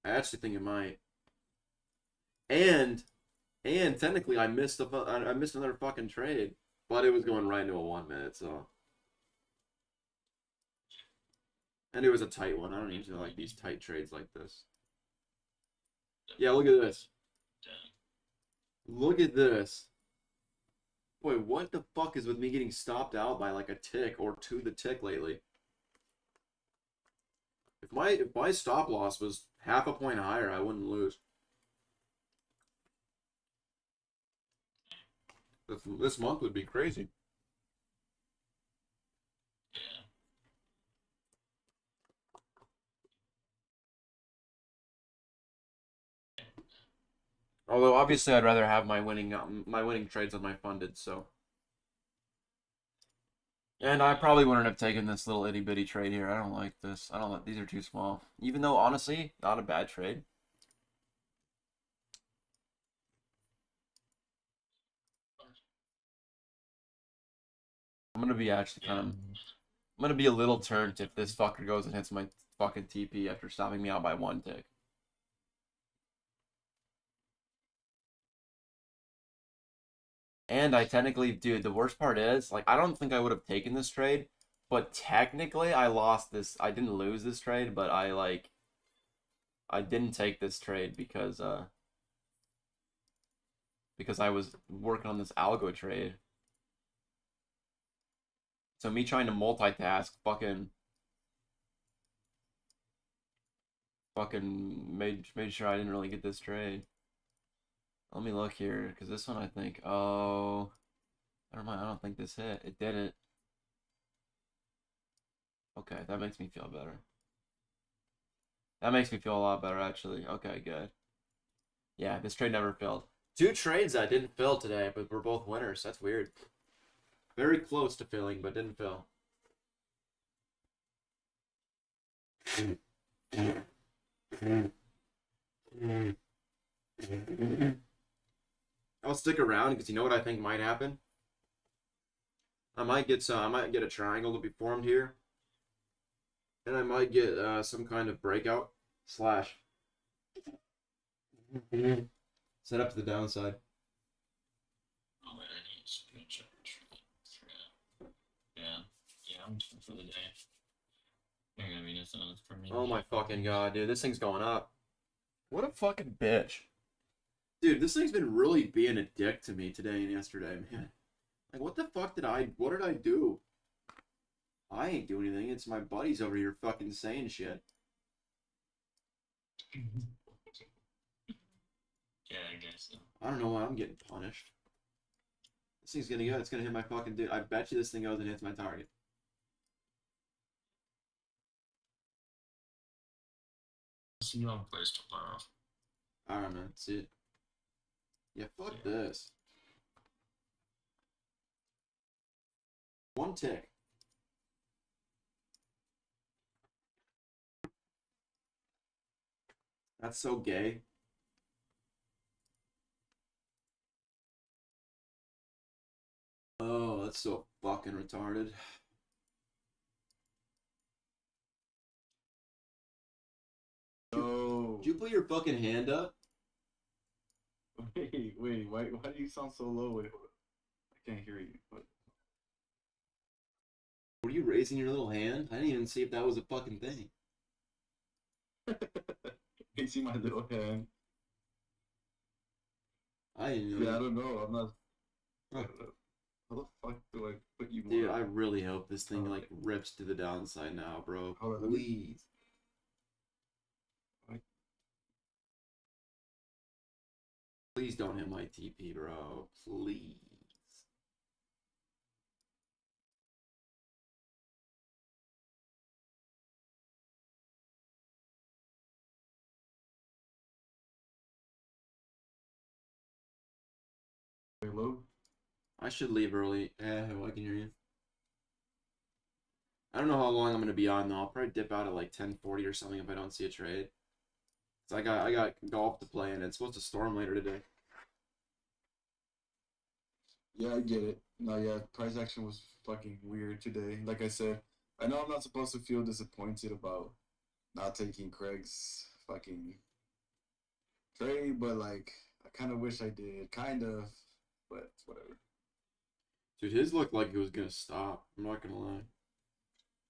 I actually think it might. And technically I missed another fucking trade, but it was going right into a 1 minute, so. And it was a tight one. I don't usually like these tight trades like this. Yeah, look at this. Look at this. Boy, what the fuck is with me getting stopped out by like a tick or to the tick lately? If my stop loss was half a point higher, I wouldn't lose. This month would be crazy.
Yeah.
Although obviously I'd rather have my winning trades on my funded, so. And I probably wouldn't have taken this little itty bitty trade here. I don't like this. I don't like these are too small. Even though honestly, not a bad trade. I'm gonna be actually kind of I'm gonna be a little turned if this fucker goes and hits my fucking TP after stopping me out by 1 tick. And I technically, dude, the worst part is, like, I don't think I would have taken this trade, but technically I lost this. I didn't lose this trade, but I didn't take this trade because I was working on this algo trade. So me trying to multitask fucking made sure I didn't really get this trade. Let me look here, because this one I think, oh, never mind, I don't think this hit. It didn't. Okay, that makes me feel better. That makes me feel a lot better, actually. Okay, good. Yeah, this trade never failed. 2 trades that didn't fail today, but we're both winners. That's weird. Very close to failing, but didn't fail. I'll stick around because you know what I think might happen. I might get a triangle to be formed here, and I might get some kind of breakout slash set up to the downside.
Oh, wait, I need to screenshot. Yeah, I'm done for the day. I mean, it's not for me.
Oh my fucking god, dude. This thing's going up. What a fucking bitch. Dude, this thing's been really being a dick to me today and yesterday, man. Like, what the fuck what did I do? I ain't doing anything. It's my buddies over here fucking saying shit.
Yeah, I guess so.
I don't know why I'm getting punished. This thing's gonna go. It's gonna hit my fucking dude. I bet you this thing goes and hits my target.
See you on place tomorrow.
I don't know. See it. Yeah, fuck
Yeah.
this. One tick. That's so gay. Oh, that's so fucking retarded.
No.
Did you put your fucking hand up?
Wait. Why do you sound so low? Wait, hold up. I can't hear you. What?
Were you raising your little hand? I didn't even see if that was a fucking thing.
You see my little hand?
I didn't
Yeah, I
know.
don't know. I'm not.
Huh.
How the fuck do I put you
Dude,
more?
I really hope this thing
Alright.
like rips to the downside now, bro.
Hold on, let me-
Please.
Alright.
Please don't hit my TP, bro. Please.
Way low.
I should leave early. Yeah, I can hear you. I don't know how long I'm gonna be on though. I'll probably dip out at like 10:40 or something if I don't see a trade. So I got golf to play and it's supposed to storm later today.
Yeah, I get it. No, yeah, price action was fucking weird today. Like I said, I know I'm not supposed to feel disappointed about not taking Craig's fucking trade, but like, I kind of wish I did. Kind of, but whatever.
Dude, his looked like it was gonna stop. I'm not gonna lie.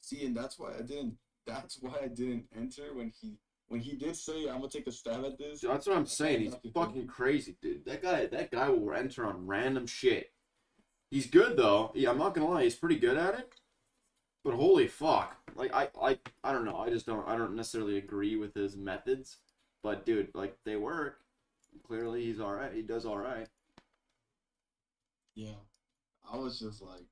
See, and that's why I didn't. That's why I didn't enter when he did say I'm gonna take a stab at this.
That's what I'm
I
saying. He's
got to
fucking
thinking.
crazy, dude. That guy will enter on random shit. He's good though. Yeah, I'm not gonna lie. He's pretty good at it. But holy fuck, like I don't know. I don't necessarily agree with his methods. But dude, like they work. Clearly, he's all right. He does all right.
Yeah, I was just like,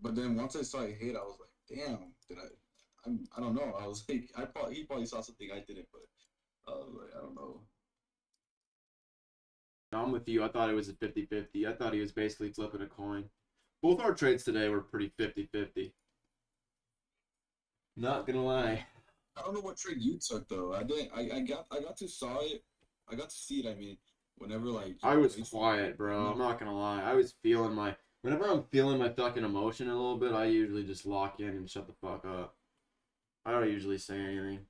but then once I saw it hit, I was like, damn, did I? I don't know. I was like, he probably saw something I didn't, but I was like, I don't know.
I'm with you. I thought it was a 50-50. I thought he was basically flipping a coin. Both our trades today were pretty 50-50. Not gonna lie.
I don't know what trade you took though. I didn't. I got to saw it. I got to see it. I mean, whenever like
I
you
was
placed it,
quiet,
but
bro. I'm
no,
not gonna lie. I was feeling my. Whenever I'm feeling my fucking emotion a little bit, I usually just lock in and shut the fuck up. I don't usually say anything.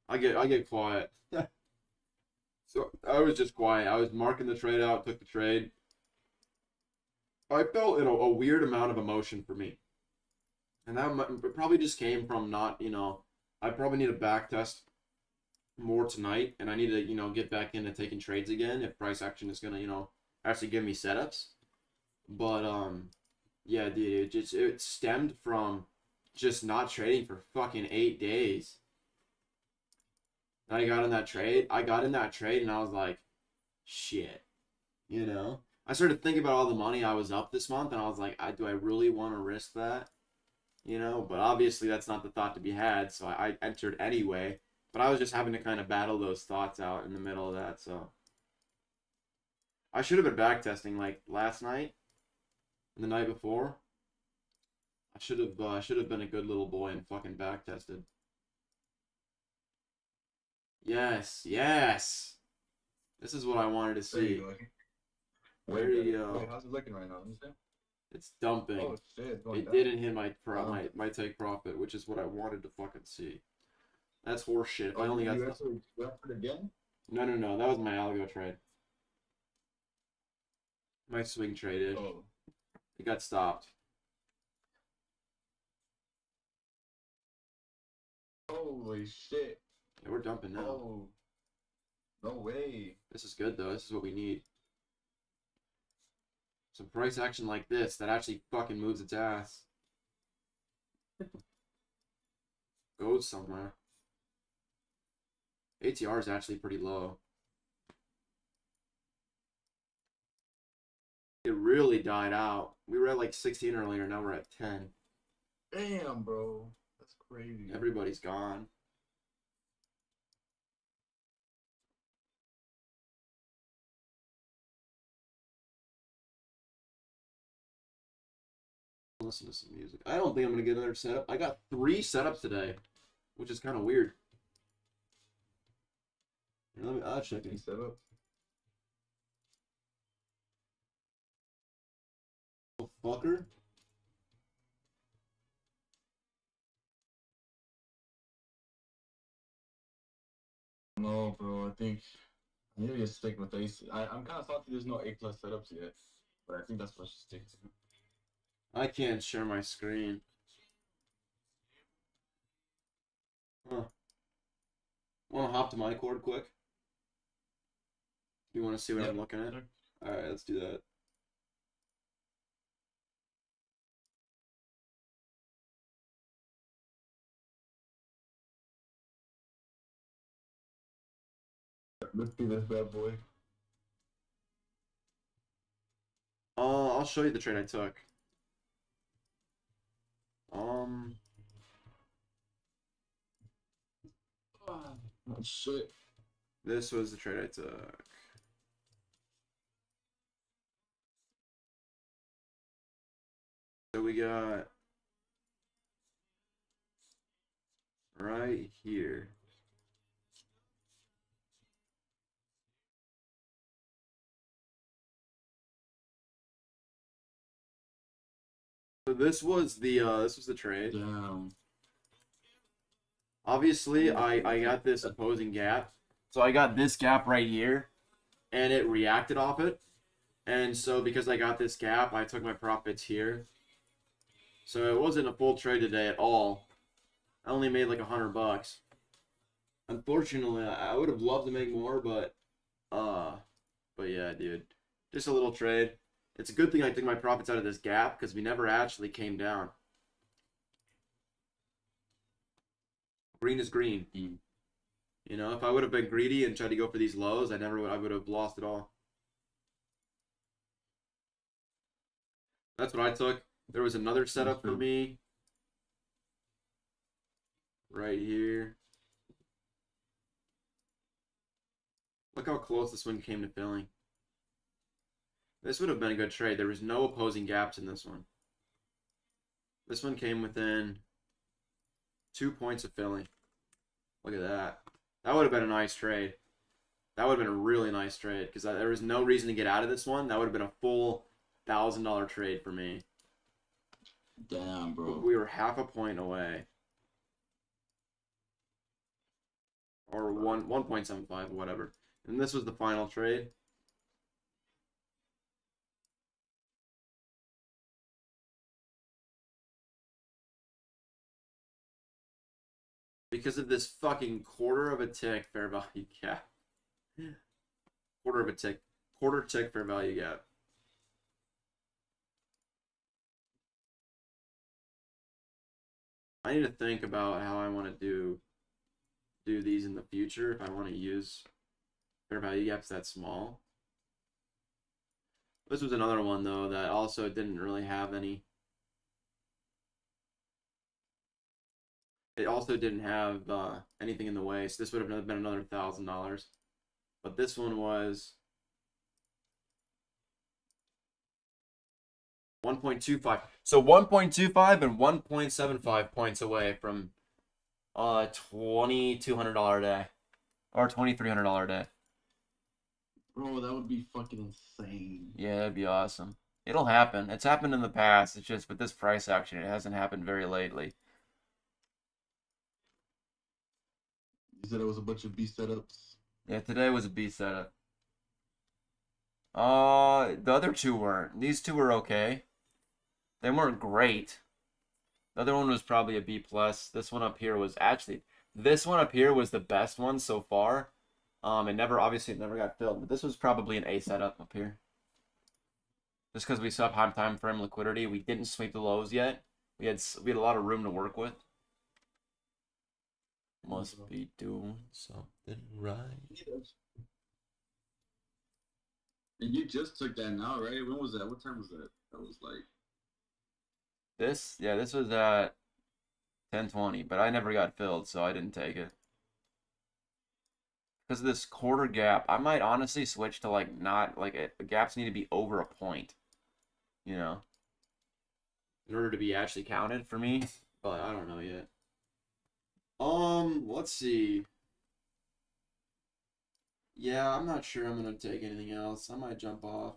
I get quiet. So I was just quiet. I was marking the trade out, took the trade. I felt a weird amount of emotion for me, and it probably just came from not, I probably need to back test more tonight, and I need to, get back into taking trades again if price action is gonna, actually give me setups. But yeah, dude, it stemmed from just not trading for fucking 8 days. And I got in that trade. I got in that trade, and I was like, shit, I started thinking about all the money I was up this month, and I was like, do I really want to risk that? But obviously that's not the thought to be had, so I entered anyway. But I was just having to kind of battle those thoughts out in the middle of that, so I should have been back testing like last night and the night before. I should have been a good little boy and fucking back tested. Yes, yes. This is what I wanted to
there you
see.
go.
There
Way
you
better.
go.
Wait, how's it looking right now? Let me see.
It's dumping.
Oh shit, it's going
It
down.
didn't hit my
Wow.
my take profit, which is what I wanted to fucking see. That's horse shit. If I
Oh,
only got
you actually went for it again?
no, that was my algo trade. My swing trade.
Oh,
It got stopped.
Holy shit.
Yeah, we're dumping now.
Oh. No way.
This is good though. This is what we need. Some price action like this that actually fucking moves its ass. Goes somewhere. ATR is actually pretty low. It really died out. We were at like 16 earlier, now we're at 10.
Damn, bro. That's crazy.
Everybody's gone. Listen to some music. I don't think I'm gonna get another setup. I got 3 setups today, which is kind of weird. Here, I'll check
Any
it.
setup?
Oh, fucker.
No, bro. I think I need to just stick with Ace. I'm kind of salty there's no A plus setups yet, but I think that's what I should stick to.
I can't share my screen. Huh. Want to hop to my cord quick? You want to see what I'm
Yep,
looking at?
sure.
Alright, let's do that.
Let's see this bad boy.
I'll show you the trade I took.
Oh shit.
This was the trade I took. So we got right here. So this was the trade.
Damn.
Obviously, I got this opposing gap. So I got this gap right here, and it reacted off it. And so because I got this gap, I took my profits here. So it wasn't a full trade today at all. I only made like $100. Unfortunately, I would have loved to make more, but yeah, dude. Just a little trade. It's a good thing I took my profits out of this gap because we never actually came down. Green is green. You know, if I would have been greedy and tried to go for these lows, I would have lost it all. That's what I took. There was another setup for me. Right here. Look how close this one came to filling. This would have been a good trade. There was no opposing gaps in this one. This one came within 2 points of filling. Look at that. That would have been a nice trade. That would have been a really nice trade because there was no reason to get out of this one. That would have been a full $1,000 trade for me.
Damn, bro.
We were half a point away. Or 1.75, whatever. And this was the final trade. Because of this fucking quarter of a tick fair value gap. Quarter tick fair value gap. I need to think about how I want to do these in the future if I want to use fair value gaps that small. This was another one though that also didn't really have any. It also didn't have anything in the way, so this would have been another $1,000. But this one was 1.25. So 1.25 and 1.75 points away from $2,200 a day. Or $2,300 a day.
Bro, that would be fucking insane.
Yeah, that'd be awesome. It'll happen. It's happened in the past. It's just with this price action, it hasn't happened very lately.
You said it was a bunch of B setups.
Yeah, today was a B setup. The other two weren't. These two were okay. They weren't great. The other one was probably a B plus. This one up here was actually This one up here was the best one so far. It never got filled, but this was probably an A setup up here. Just because we still have high time frame liquidity, we didn't sweep the lows yet. We had a lot of room to work with. Must be doing something right.
And you just took that now, right? When was that? What time was that? That was like
This was at 10:20, but I never got filled, so I didn't take it. Because of this quarter gap, I might honestly switch to like not like it. The gaps need to be over a point, you know, in order to be actually counted for me. But I don't know yet. Let's see. Yeah, I'm not sure I'm gonna take anything else. I might jump off.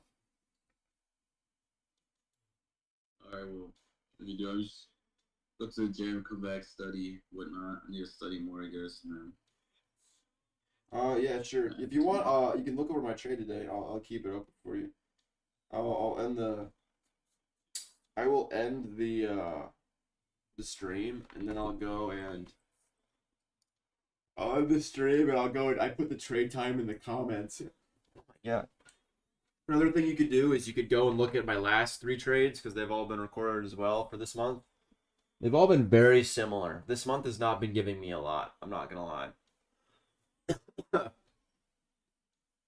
all right, well, what you do? I just go to the gym, come back, study, whatnot. I need to study more, I guess, and then
Yeah, sure. If you want, you can look over my trade today. I'll keep it open for you. I'll end the. I will end the stream, and then I'll go and. I'll end the stream, and I'll go and I put the trade time in the comments. Yeah. Another thing you could do is you could go and look at my last 3 trades because they've all been recorded as well for this month. They've all been very similar. This month has not been giving me a lot. I'm not gonna lie.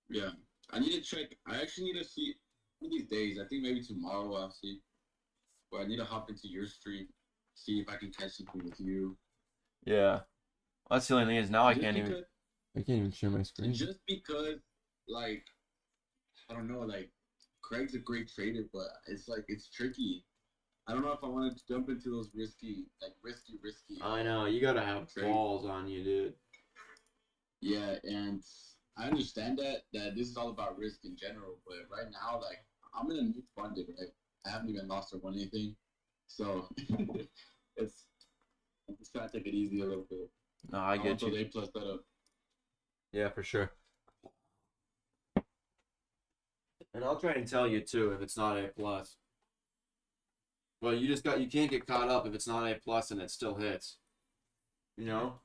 yeah. I need to check. I actually need to see one of these days. I think maybe tomorrow I'll see. But I need to hop into your stream, see if I can catch something with you.
Yeah. That's the only thing is now I
Just
can't even.
because-
I can't even share my screen.
Just because, like, I don't know, like, Craig's a great trader, but it's like it's tricky. I don't know if I want to jump into those risky.
I know you gotta have
Trade.
balls on you, dude.
Yeah, and I understand that this is all about risk in general, but right now, like, I'm in a new funded, right? I haven't even lost or won anything, so it's I'm just trying to take it easy a little bit.
No, I
want
get
those
you.
A+ setup.
Yeah, for sure. And I'll try and tell you too if it's not A plus. Well, you can't get caught up if it's not A plus and it still hits. You know?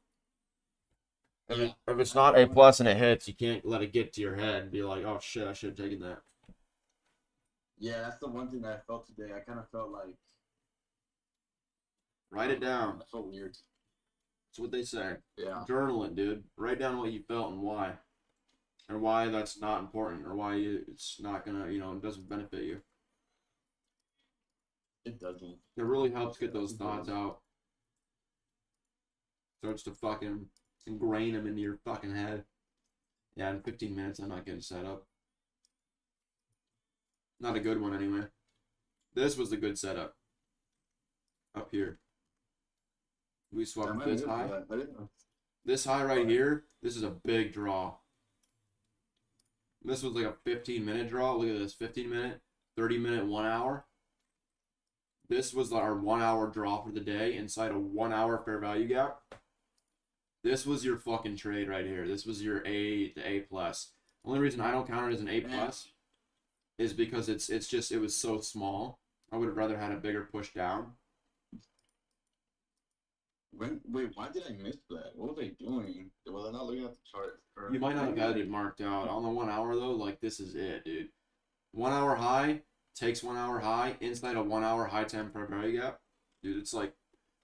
If it's not A plus and it hits, you can't let it get to your head and be like, oh shit, I should have taken that.
Yeah, that's the one thing that I felt today. I kind of felt like
Write it down.
I felt weird.
That's what they say.
Yeah.
Journal it, dude. Write down what you felt and why. And why that's not important or why it's not gonna, it doesn't benefit you.
It doesn't.
It really helps get those thoughts out. Starts to fucking ingrain them into your fucking head. Yeah, in 15 minutes, I'm not getting set up. Not a good one, anyway. This was the good setup. Up here. We swapped this high.
I didn't know.
This high right here, this is a big draw. This was like a 15-minute draw. Look at this, 15-minute, 30-minute, 1 hour. This was our 1 hour draw for the day inside a 1 hour fair value gap. This was your fucking trade right here. This was your A to A plus. Only reason I don't count it as an A plus is because it was so small. I would have rather had a bigger push down.
Wait, why did I miss that? What were they doing? Well, they're not looking at the chart.
You might not have had it marked out. On the 1 hour though, like this is it, dude. 1 hour high takes 1 hour high inside a 1 hour high time fair value gap. Dude, it's like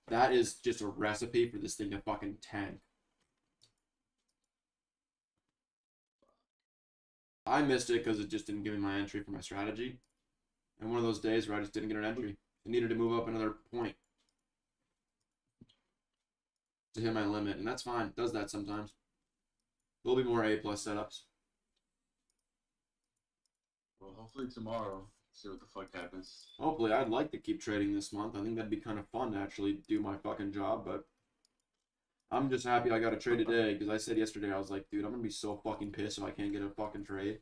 that is just a recipe for this thing to fucking tank. I missed it because it just didn't give me my entry for my strategy. And one of those days where I just didn't get an entry. I needed to move up another point to hit my limit, and that's fine. It does that sometimes. There'll be more A plus setups.
Well, hopefully tomorrow, see what the fuck happens.
Hopefully, I'd like to keep trading this month. I think that'd be kind of fun to actually do my fucking job, but I'm just happy I got a trade today because I said yesterday, I was like, dude, I'm gonna be so fucking pissed if I can't get a fucking trade.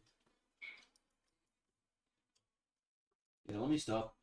Yeah, let me stop.